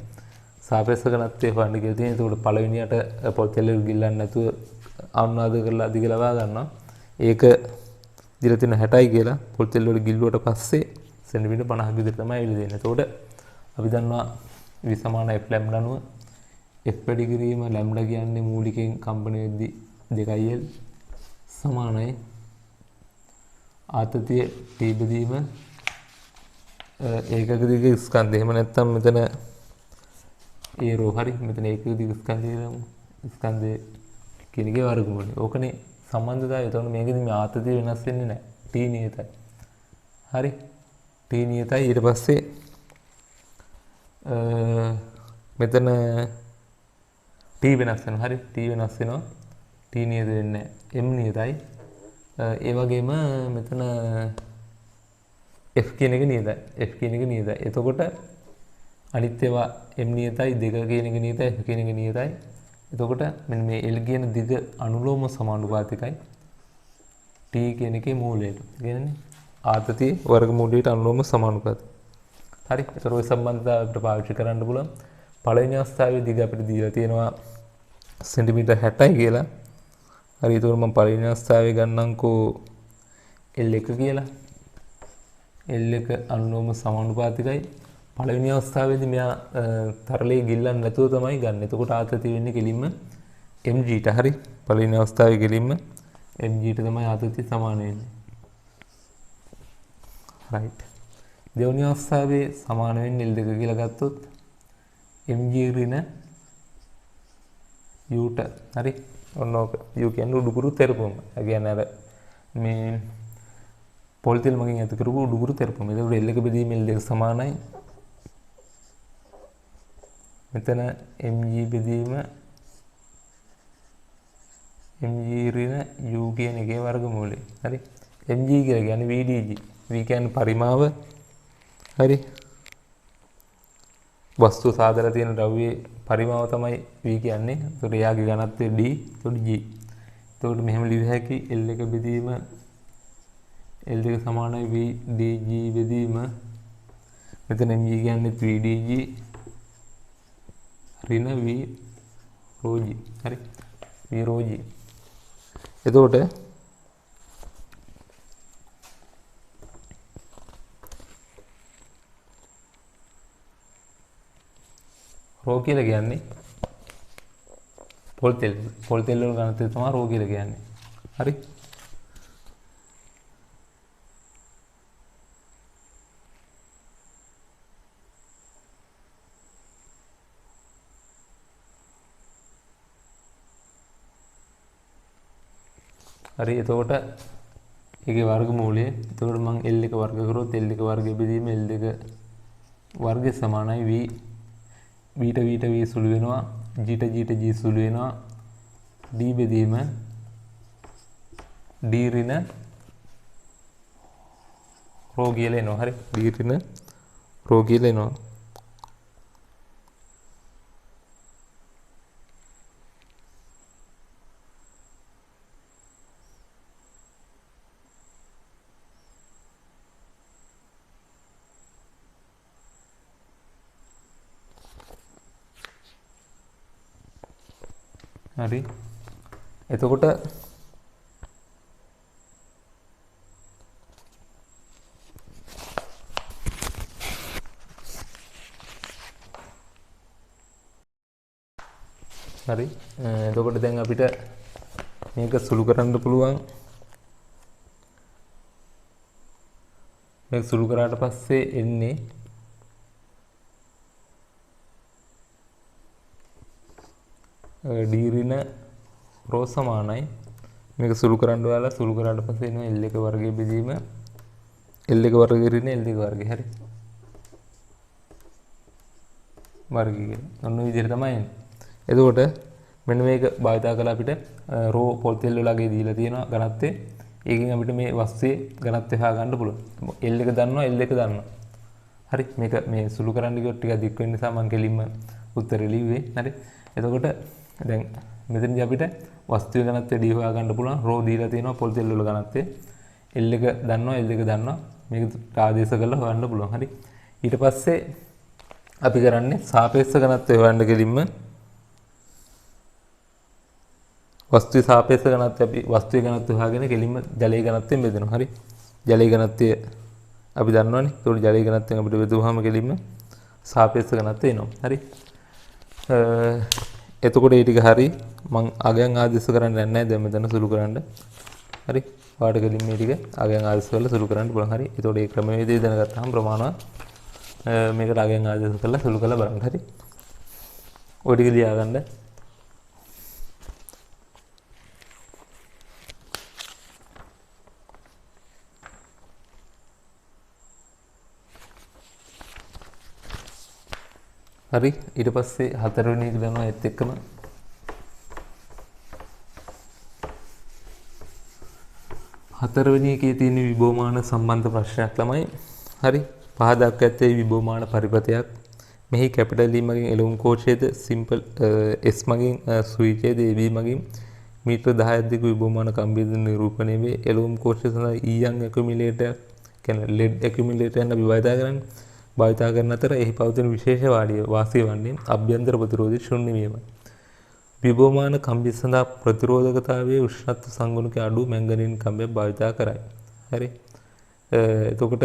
සාපේක්ෂ ඝනත්වය හොයන්න කියලා තියෙනවා. එතකොට පළවෙනියට පොල් තෙල් ගිල්ලන්නේ නැතුව අනුනාද කරලා දිග ලබා ගන්නවා. ඒක දිලා තියෙන 60යි කියලා පොල් තෙල් වල ගිල්ලුවට පස්සේ සෙන්ටිමීටර් 50ක විතර තමයි එළි දෙන්නේ. එතකොට අපි දන්නවා V = F ලැම්ඩා අනුව F වැඩි කිරීම ලැම්ඩා කියන්නේ මූලිකයෙන් කම්පණය වෙද්දී 2L සමානයි ආතතිය T බෙදීම ඒකක දිග ස්කන්ධය. එහෙම නැත්නම් මෙතන ඒ රෝ හරි මෙතන ඒකක දිග ස්කන්ධය කියන එකේ වර්ගමූලය. ඕකනේ සම්බන්ධතාවය. එතකොට මේකෙදි මේ ආතතිය වෙනස් වෙන්නේ නැහැ. T නියතයි. හරි. T නියතයි. ඊට පස්සේ මෙතන T වෙනස් වෙනවා. හරි. T වෙනස් වෙනවා. T නියත වෙන්නේ නැහැ. M නියතයි. ඒ වගේම මෙතන F කියන එක නියතයි. F කියන එක නියතයි. එතකොට අනිත් ඒවා M නියතයි, 2 කියන එක නියතයි, F කියන එක නියතයි. එතකොට මෙන්න මේ L කියන දිග අනුලෝම සමානුපාතිකයි T කියන එකේ මූලයට. කියන්නේ ආතතිය වර්ගමූලයට අනුලෝම සමානුපාතික. හරි. ඒතර ඔය සම්බන්ධතාවය අපිට පාවිච්චි කරන්න පුළුවන්. පළවෙනි අවස්ථාවේ දිග අපිට දීලා තියෙනවා සෙන්ටිමීටර් 60යි කියලා. හරි. ඒතකොට මම පළවෙනි අවස්ථාවේ ගන්නම්කෝ L1 කියලා. L1 අනුලෝම සමානුපාතිකයි. පළවෙනි අවස්ථාවේදී මෙයා තරලයේ ගිල්ලන්නේ නැතුව තමයි ගන්න. එතකොට ආතතිය වෙන්නේ කෙලින්ම mg ට. හරි. පළවෙනි අවස්ථාවේ කෙලින්ම mg ට තමයි ආතතිය සමාන වෙන්නේ. right. දෙවෙනි අවස්ථාවේ සමාන වෙන්නේ L2 කියලා ගත්තොත් mg ඍණ u ට. හරි. ඔන්න ඕක. u කියන්නේ උඩුකුරු තෙරපුම. ඒ කියන්නේ අර මේ පොල් තෙල් මගින් ඇති කරපු උඩුකුරු තෙරපුම. ඒකට L1 බෙදීම L2 සමානයි. මෙතන mg බෙදීම mg ඍණ u කියන එකේ වර්ගමූලය. හරි. mg කියලා කියන්නේ vdg. v කියන්නේ පරිමාව. හරි. වස්තුව සාදලා තියෙන ද්‍රව්‍යයේ පරිමාව තමයි v කියන්නේ. ඒතකොට එයාගේ ඝනත්වය d. ඒතකොට g. එතකොට මෙහෙම ලිය හැකි L එක බෙදීම L දෙක සමානයි VDG බෙදීම මෙතන G කියන්නේ 3DG ඍණ V rho G. හරි. V rho G. එතකොට rho කියලා කියන්නේ පොල් තෙල් වල ඝනත්වය තමයි rho කියලා කියන්නේ. හරි. හරි එතකොට ඒකේ වර්ගමූලය එතකොට මම L එක වර්ග කරොත් L එක වර්ගය බෙදීම L දෙක වර්ගය සමානයි V V V සුළු වෙනවා G G සුළු වෙනවා D බෙදීම D ඍණ rho කියලා එනවා. හරි D ඍණ rho කියලා එනවා. හරි එතකොට හරි එතකොට දැන් අපිට මේක සුළු කරන්න පුළුවන්. මේක සුළු කරාට පස්සේ එන්නේ D ඍණ rho සමානයි මේක සුළු කරන්න ඔයාලා සුළු කරාට පස්සේ එනවා L එක වර්ගය බෙදීම L එක වර්ගය ඍණ L දෙක වර්ගය. හරි වර්ගය කියලා. අන්න ඔය විදිහට තමයි එන්නේ. එතකොට මෙන්න මේක භාවිතා කරලා අපිට rho පොල් තෙල් වලගේ දීලා තියෙනවා ඝනත්වය. ඒකෙන් අපිට මේ වස්තුවේ ඝනත්වය හොයාගන්න පුළුවන්. L එක දන්නවා L එක දන්නවා. හරි මේක මේ සුළු කරන්න ගියොත් ටිකක් දික් වෙන නිසා මම කෙලින්ම උත්තරේ ලිව්වේ. හරි එතකොට දැන් මෙතනදී අපිට වස්තුවේ ඝනත්වය D හොයාගන්න පුළුවන්. rho දීලා තියෙනවා පොල් තෙල් වල ඝනත්වය. L එක දන්නවා L එක දන්නවා. මේක ආදේශ කරලා හොයන්න පුළුවන්. හරි ඊට පස්සේ අපි කරන්නේ සාපේක්ෂ ඝනත්වය හොයන්න කෙලින්ම වස්තුවේ සාපේක්ෂ ඝනත්වය අපි වස්තුවේ ඝනත්වය හොයාගෙන කෙලින්ම ජලයේ ඝනත්වයෙන් බෙදෙනවා. හරි ජලයේ ඝනත්වය අපි දන්නවනේ. ඒතකොට ජලයේ ඝනත්වයෙන් අපිට බෙදුවාම කෙලින්ම සාපේක්ෂ ඝනත්වය එනවා. හරි එතකොට ඒ ටික හරි මම අගයන් ආදේශ කරන්නේ නැහැ දැන් මෙතන සුළු කරන්න. හරි ඔයාලට කෙලින් මේ ටික අගයන් ආදේශ කරලා සුළු කරන්න පුළුවන්. හරි එතකොට මේ ක්‍රමවේදය දැනගත්තාම ප්‍රමාණවත් මේකට අගයන් ආදේශ කරලා සුළු කරලා බලන්න. හරි ඔය ටික ලියාගන්න. හරි ඊට පස්සේ හතරවෙනි එක දානවා ඒත් එක්කම හතරවෙනි එකේ තියෙන විභවමාන සම්බන්ධ ප්‍රශ්නයක් ළමයි. හරි පහදක් ඇත්තේ විභවමාන පරිපථයක්. මෙහි කැපිටල් E මගින් එළවුම් කෝෂයේද සිම්පල් S මගින් සුවිචයේද AB මගින් මීටර 10ක් දිග විභවමාන කම්බියද නිරූපණය වේ. එළවුම් කෝෂය සඳහා ඊයන් ඇකියුමුලේටර් කියන්නේ ලෙඩ් ඇකියුමුලේටර් යන විභාවිතා කරන්නේ. භාවිතා කරන අතර එහි පවතින විශේෂ වාසිය වන්නේ අභ්‍යන්තර ප්‍රතිරෝධය ශූන්‍ය වීමයි. විභවමාන කම්බිය සඳහා ප්‍රතිරෝධකතාවයේ උෂ්ණත්ව සංගුණක අඩු මැංගනීන් කම්බියක් භාවිතා කරයි. හරි. එතකොට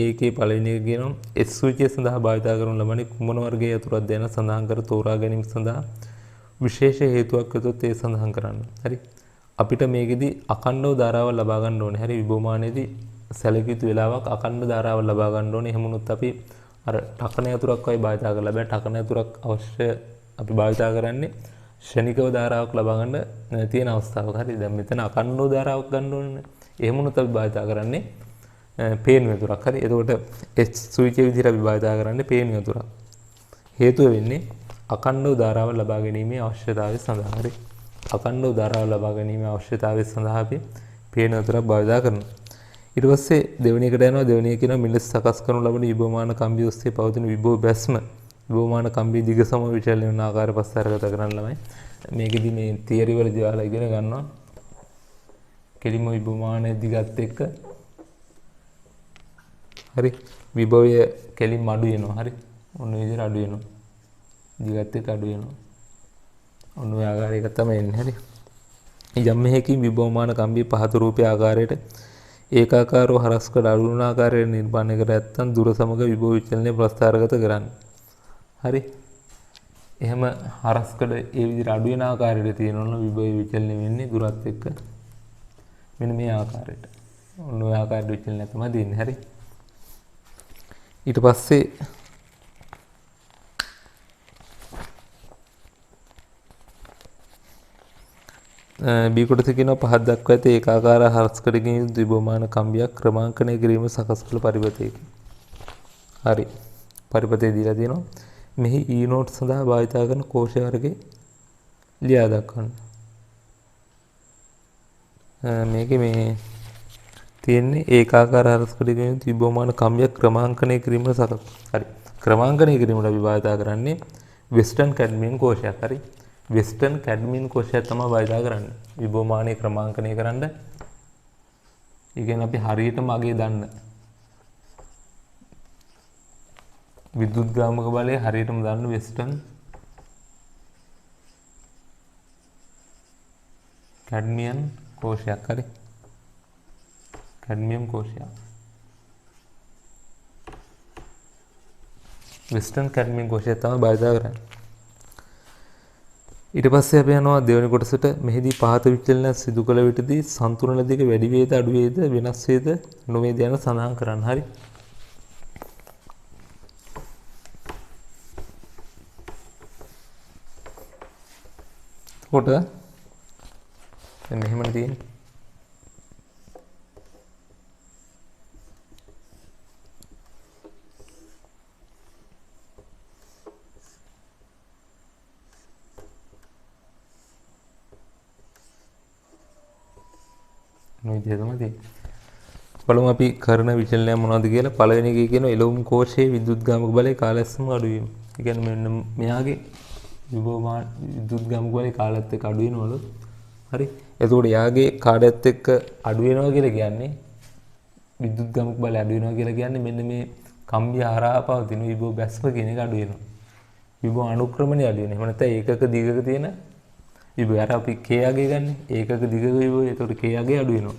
ඒකේ පළවෙනි එක කියනවා S සූචිය සඳහා භාවිතා කරන ලබන්නේ කුමන වර්ගයේ යතුරක්ද යන සඳහන් කර තෝරා ගැනීම සඳහා විශේෂ හේතුවක් යොදොත් ඒ සඳහන් කරන්න. හරි. අපිට මේකෙදි අඛණ්ඩව ධාරාවක් ලබා ගන්න ඕනේ. හරි විභවමානයේදී සැලකිය යුතු වෙලාවක් අඛණ්ඩ ධාරාවක් ලබා ගන්න ඕනේ. එහෙම වුණොත් අපි අර ටකන යතුරක් වගේ භාවිතා කරලා බෑ. ටකන යතුරක් අවශ්‍ය අපි භාවිතා කරන්නේ ෂණිකව ධාරාවක් ලබා ගන්න තියෙන අවස්ථාවක. හරි. දැන් මෙතන අඛණ්ඩව ධාරාවක් ගන්න ඕනේ. එහෙම වුණොත් අපි භාවිතා කරන්නේ පේන යතුරක්. හරි. එතකොට H සූචිය විදිහට අපි භාවිතා කරන්නේ පේන යතුරක්. හේතුව වෙන්නේ අඛණ්ඩව ධාරාව ලබා ගැනීමේ අවශ්‍යතාවය සඳහා. හරි. අඛණ්ඩව ධාරාව ලබා ගැනීමේ අවශ්‍යතාවය සඳහා අපි පේන යතුරක් භාවිතා කරනවා. ඊට පස්සේ දෙවෙනි එකට යනවා. දෙවෙනි එක කියනවා මිලස් සකස් කරනු ලබන විභවමාන කම්බිය ඔස්සේ පවතින විභව බැස්ම විභවමාන කම්බිය දිග සම විචලන වෙන ආකාරය පස්ස අරගත කරන්න ළමයි. මේකෙදි මේ තියරි වලදී ඔයාලා ඉගෙන ගන්නවා කෙලිම විභවමානයේ දිගත් එක්ක හරි විභවය කෙලින්ම අඩු වෙනවා. හරි ඔන්න විදිහට අඩු වෙනවා. දිගත් එක්ක අඩු වෙනවා. ඔන්න ඔය ආකාරයක තමයි එන්නේ. හරි යම් මෙහකින් විභවමාන කම්බිය පහත රූපයේ ආකාරයට ඒකාකාරව හරස්කඩ අඩු වන ආකාරයට නිර්මාණය කර නැත්නම් දුර සමග විභව විචලනය ප්‍රස්ථාරගත කරන්න. හරි එහෙම හරස්කඩ ඒ විදිහට අඩු වෙන ආකාරයට තියෙනවනම් විභව විචලනය වෙන්නේ දුරත් එක්ක මෙන්න මේ ආකාරයට. ඔන්න ඔය ආකාරයට විචලනය තමයි දෙන්නේ. හරි ඊට පස්සේ B කොටස කියනවා පහත් දක්වා ඇති ඒකාකාර හරස්කඩකින් යුතු ද්විභවමාන කම්බියක් ක්‍රමාංකනය කිරීම සකස් කළ පරිපථයකි. හරි පරිපථය දීලා තියෙනවා. මෙහි E නෝට් සඳහා භාවිතා කරන කෝෂ වර්ගයේ ලියා දක්වන්න. මේකේ මේ තියෙන්නේ ඒකාකාර හරස්කඩකින් යුතු ද්විභවමාන කම්බියක් ක්‍රමාංකනය කිරීම සකස්. හරි ක්‍රමාංකනය කිරීමට අපි භාවිතා කරන්නේ වෙස්ටර්න් කැඩ්මියම් කෝෂයක්. හරි වෙස්ටර්න් කැඩ්මියම් කෝෂයක් තමයි භාවිතා කරන්නේ විභවමානයේ ක්‍රමාංකනය කරන්න. ඒ කියන්නේ අපි හරියටම අගේ දන්න විදුද්ගාමක බලය හරියටම දන්න වෙස්ටර්න් කැඩ්මියම් කෝෂයක්. හරි කැඩ්මියම් කෝෂයක් වෙස්ටර්න් කැඩ්මියම් කෝෂයක් තමයි භාවිතා කරන්නේ. ඊට පස්සේ අපි යනවා දෙවෙනි කොටසට. මෙහිදී පහත විචලන සිදු කළ විටදී සන්තුලන දෙක වැඩි වේද අඩු වේද වෙනස් වේද නොවේද යන සඳහන් කරන්න. හරි කොට දැන් මෙහෙමනේ තියෙන්නේ. බලමු අපි කරන විචලනය මොනවද කියලා. පළවෙනි එකේ කියනවා එළවුම් කෝෂයේ විදුද්ගාමක බලය කාලයක්ම අඩු වීම. ඒ කියන්නේ මෙන්න මෙයාගේ විභවමාන විදුද්ගාමක බලය කාලයත් එක්ක අඩු වෙනවලු. හරි එතකොට යාගේ කාලයත් එක්ක අඩු වෙනවා කියලා කියන්නේ විදුද්ගාමක බලය අඩු වෙනවා කියලා කියන්නේ මෙන්න මේ කම්බිය හරහා පවතින විභව බැස්ම කියන එක අඩු වෙනවා. විභව අනුක්‍රමණය අඩු වෙනවා. එහෙම නැත්නම් ඒකක දිගක තියෙන විභවය අර අපි k යගේ ගන්න ඒකක දිගක විභවය. එතකොට k යගේ අඩු වෙනවා.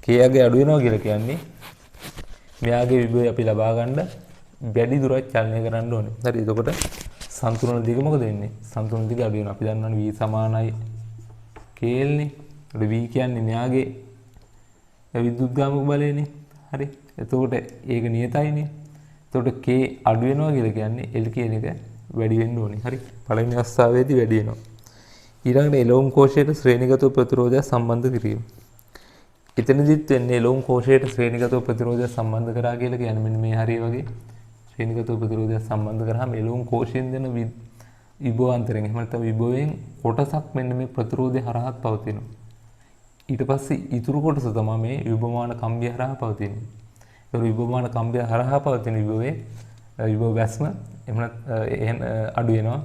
k යගේ අඩු වෙනවා කියලා කියන්නේ මෙයාගේ විභවය අපි ලබා ගන්න වැඩි දුරක් චලනය කරන්න ඕනේ. හරි එතකොට සන්තුලන දිග මොකද වෙන්නේ? සන්තුලන දිග අඩු වෙනවා. අපි දන්නවනේ v සමානයි k l නේ. ඒකට v කියන්නේ මෙයාගේ විදුද්ගාමක බලයනේ. හරි එතකොට ඒක නියතයිනේ. එතකොට k අඩු වෙනවා කියලා කියන්නේ l කියන එක වැඩි වෙන්න ඕනේ. හරි පළවෙනි අවස්ථාවේදී වැඩි වෙනවා. ඊළඟට එළවුම් කෝෂයට ශ්‍රේණිගත ප්‍රතිරෝධය සම්බන්ධ කිරීම. එතනදිත් වෙන්නේ එළවුම් කෝෂයට ශ්‍රේණිගත ප්‍රතිරෝධය සම්බන්ධ කරා කියලා කියන්නේ මෙන්න මේ හරිය වගේ ශ්‍රේණිගත ප්‍රතිරෝධය සම්බන්ධ කරාම එළවුම් කෝෂයෙන් දෙන විභවාන්තරයෙන් එහෙම නැත්නම් විභවයෙන් කොටසක් මෙන්න මේ ප්‍රතිරෝධය හරහා පවතිනවා. ඊට පස්සේ ඉතුරු කොටස තමයි මේ විභවමාන කම්බිය හරහා පවතින්නේ. ඒ විභවමාන කම්බිය හරහා පවතින විභවයේ විභව වැස්ම එහෙම අඩු වෙනවා.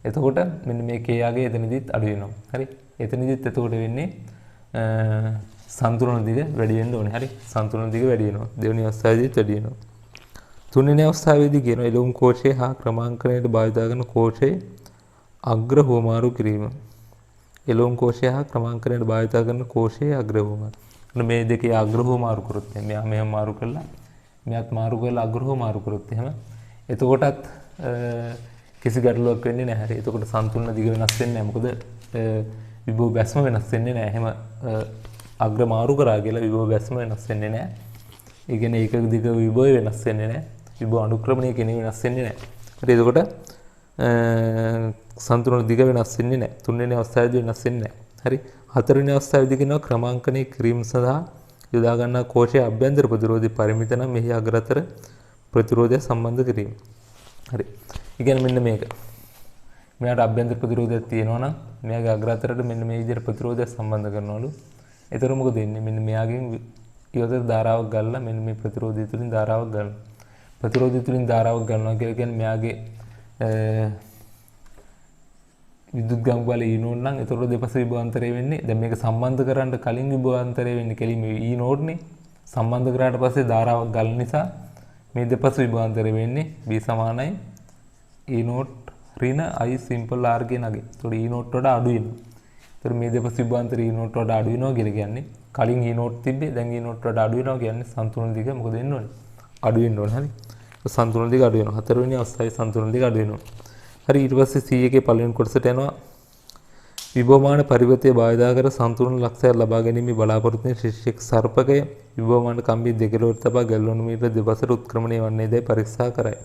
එතකොට මෙන්න මේ k යගේ එතනදිත් අඩු වෙනවා. හරි එතනදිත් එතකොට වෙන්නේ සන්තුලන දිග වැඩි වෙන්න ඕනේ. හරි සන්තුලන දිග වැඩි වෙනවා. දෙවෙනි අවස්ථාවේදීත් වැඩි වෙනවා. තුන්වෙනි අවස්ථාවේදී කියනවා එළවුම් කෝෂයේ හා ක්‍රමාංකනයට භාවිත කරන කෝෂයේ අග්‍ර හුවමාරු කිරීම. එළවුම් කෝෂය හා ක්‍රමාංකනයට භාවිත කරන කෝෂයේ අග්‍ර හුවමාරු. මේ දෙකේ අග්‍ර හුවමාරු කරොත් මෙයා මෙහෙම මාරු කරලා මෙයාත් මාරු කරලා අග්‍ර හුවමාරු කරොත් එහෙම එතකොටත් කිසි ගැටලුවක් වෙන්නේ නැහැ. හරි එතකොට සන්තුලන දිග වෙනස් වෙන්නේ නැහැ. මොකද විභව බැස්ම වෙනස් වෙන්නේ නැහැ. එහෙම අග්‍ර මාරු කරා කියලා විභව බැස්ම වෙනස් වෙන්නේ නැහැ. ඒ කියන්නේ ඒකක දිග විභවය වෙනස් වෙන්නේ නැහැ. විභව අනුක්‍රමණය කියන්නේ වෙනස් වෙන්නේ නැහැ. හරි එතකොට සන්තුලන දිග වෙනස් වෙන්නේ නැහැ. තුන්වෙනි අවස්ථාවේදී වෙනස් වෙන්නේ නැහැ. හරි හතරවෙනි අවස්ථාවේදී කියනවා ක්‍රමාංකනය කිරීම සඳහා යොදා ගන්නා කෝෂයේ අභ්‍යන්තර ප්‍රතිරෝධය පරිමිත නම් මෙහි අග්‍රතර ප්‍රතිරෝධය සම්බන්ධ කිරීම. හරි ඒ කියන්නේ මෙන්න මේක. මෙයාට අභ්‍යන්තර ප්‍රතිරෝධයක් තියෙනවා නම් මෙයාගේ අග්‍රතරට මෙන්න මේ විදිහට ප්‍රතිරෝධයක් සම්බන්ධ කරනවලු. ඒතර මොකද වෙන්නේ? මෙන්න මෙයාගෙන් ඊවතර ධාරාවක් ගල්ලා මෙන්න මේ ප්‍රතිරෝධය තුලින් ධාරාවක් ගන්නවා. ප්‍රතිරෝධය තුලින් ධාරාවක් ගන්නවා කියලා කියන්නේ මෙයාගේ විදුලි ගාමු බල E නෝඩ් නම් එතකොට දෙපස විභවාන්තරය වෙන්නේ දැන් මේක සම්බන්ධ කරන්න කලින් විභවාන්තරය වෙන්නේ කෙලින්ම E නෝඩ්නේ. සම්බන්ධ කරාට පස්සේ ධාරාවක් ගලන නිසා මේ දෙපස විභවාන්තරය වෙන්නේ B සමානයි E නෝඩ් ඍණ I සිම්පල් R කියන අගේ. එතකොට E නෝඩ් වඩා අඩු වෙනවා. එතකොට මේ දෙපස විභවාන්තරය E නෝඩ් වඩා අඩු වෙනවා කියලා කියන්නේ කලින් E නෝඩ් තිබ්බේ දැන් E නෝඩ් වඩා අඩු වෙනවා කියන්නේ සන්තුලන දිග මොකද වෙන්න ඕනේ? අඩු වෙන්න ඕනේ. හරි. සන්තුලන දිග අඩු වෙනවා. හතරවෙනි අවස්ථාවේ සන්තුලන දිග අඩු වෙනවා. හරි ඊට පස්සේ C එකේ පළවෙනි කොටසට යනවා. විභවමාන පරිවර්තය භාවිතා කර සන්තුලන ලක්ෂයක් ලබා ගැනීමේ බලාපොරොත්තු වෙන ශිෂ්‍යක සර්පකය විභවමාන කම්බිය දෙකලොවට තබා ගැල්වනෝමීටර දෙපසට උත්ක්‍රමණය වන්නේදයි පරීක්ෂා කරයි.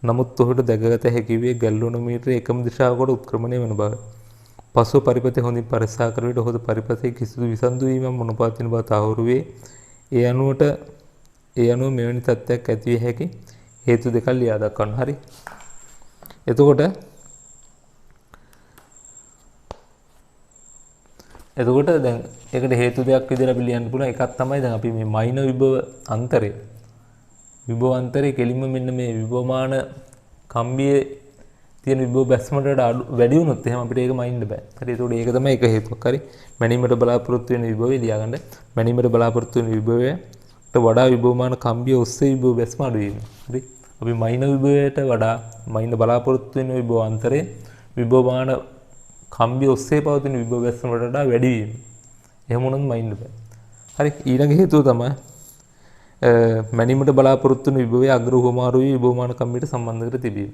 නමුත් ඔහුට දැකගත හැකි වේ ගැල්වනෝමීටර එකම දිශාවකට උත්ක්‍රමණය වන බව. පසුව පරිපථය හොඳින් පරීක්ෂා කර විට ඔහුද පරිපථයේ කිසිදු විසන්දු වීමක් මොනපවතින බව තහවුරු වේ. ඒ අනුව මෙවැනි තත්ත්වයක් ඇති විය හැකි හේතු දෙකක් ලියා දක්වන්න. හරි. එතකොට දැන් ඒකට හේතු දෙකක් විදිහට අපි ලියන්න පුළුවන්. එකක් තමයි දැන් අපි මේ මයින විභව අන්තරේ කෙලින්ම මෙන්න මේ විභවමාන කම්බියේ තියෙන විභව බැස්මට වැඩි වුණොත් එහෙනම් අපිට ඒක මයින්න බෑ. හරි. ඒකට ඒක තමයි එක හේතුවක්. හරි. මැනීමට බලාපොරොත්තු වෙන විභවය ලියාගන්න. මැනීමට බලාපොරොත්තු වෙන විභවයට වඩා විභවමාන කම්බිය ඔස්සේ විභව බැස්ම අඩු වීම. හරි. අපි මයින විභවයට වඩා මයින්න බලාපොරොත්තු වෙන විභව අන්තරේ විභවමාන කම්බිය ඔස්සේ පවතින විභව බැස්මට වඩා වැඩි වීම. එහෙම වුණොත් මයින්න බෑ. හරි. ඊළඟ හේතුව තමයි මැනීමට බලාපොරොත්තු වෙන විභවයේ අග්‍ර උහුමාරු වී විභවමාන කම්බියට සම්බන්ධ කර තිබීම.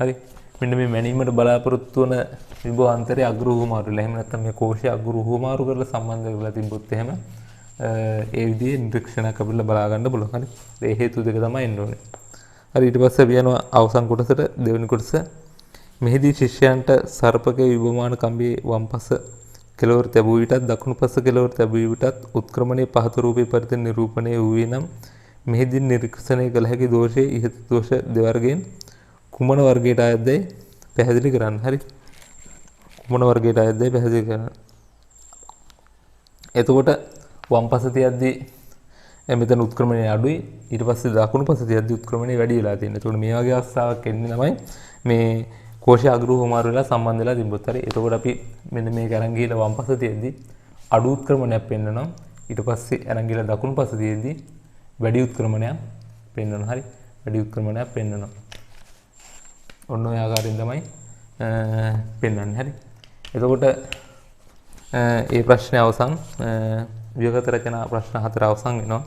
හරි. මෙන්න මේ මැනීමට බලාපොරොත්තු වන විභව අන්තරයේ අග්‍ර උහුමාරු වෙලා එහෙම නැත්නම් මේ කෝෂය අග්‍ර උහුමාරු කරලා සම්බන්ධ කරලා තිබ්බොත් එහෙම ඒ විදිහේ නිරීක්ෂණයක් අපිට බලා ගන්න පුළුවන්. හරි. ඒ හේතු දෙක තමයි එන්න ඕනේ. හරි. ඊට පස්සේ අපි යනවා අවසන් කොටසට දෙවෙනි කොටස. මෙහිදී ශිෂ්‍යයන්ට සර්පකයේ විභවමාන කම්බියේ වම් පස කෙළවර තැබූ විටත් දකුණු පස කෙළවර තැබූ විටත් උත්ක්‍රමණයේ පහත රූපේ පරිදි නිරූපණය වූයේ නම් මෙහිදී නිරීක්ෂණය කළ හැකි දෝෂයේ ඉහත දෝෂ දෙවර්ගයෙන් කුමන වර්ගයට අයත්දයි පැහැදිලි කරන්න. හරි. කුමන වර්ගයට අයත්දයි පැහැදිලි කරන්න. එතකොට වම් පස තියද්දී මෙතන උත්ක්‍රමණය අඩුයි. ඊට පස්සේ දකුණු පස තියද්දී උත්ක්‍රමණය වැඩි වෙලා තියෙනවා. එතකොට මේ වගේ අවස්ථාවක් එන්නේ තමයි මේ කෝෂය අග්‍ර උහුමාරු වෙලා සම්බන්ධ වෙලා තිබ්බොත්. හරි. එතකොට අපි මෙන්න මේක අරන් ගිහලා වම් පස තියද්දී අඩු උත්ක්‍රමණයක් පෙන්වනවා. ඊට පස්සේ අරන් ගිහලා දකුණු පස තියද්දී වැඩි උත්ක්‍රමණයක් පෙන්වනවා. හරි. වැඩි උත්ක්‍රමණයක් පෙන්වනවා. ඔන්න ඔය ආකාරයෙන් තමයි පෙන්වන්නේ. හරි. එතකොට ඒ ප්‍රශ්නේ අවසන් ව්‍යවගත රචනා ප්‍රශ්න 4 අවසන් වෙනවා.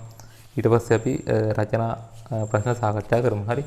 ඊට පස්සේ අපි රචනා ප්‍රශ්න සාකච්ඡා කරමු. හරි.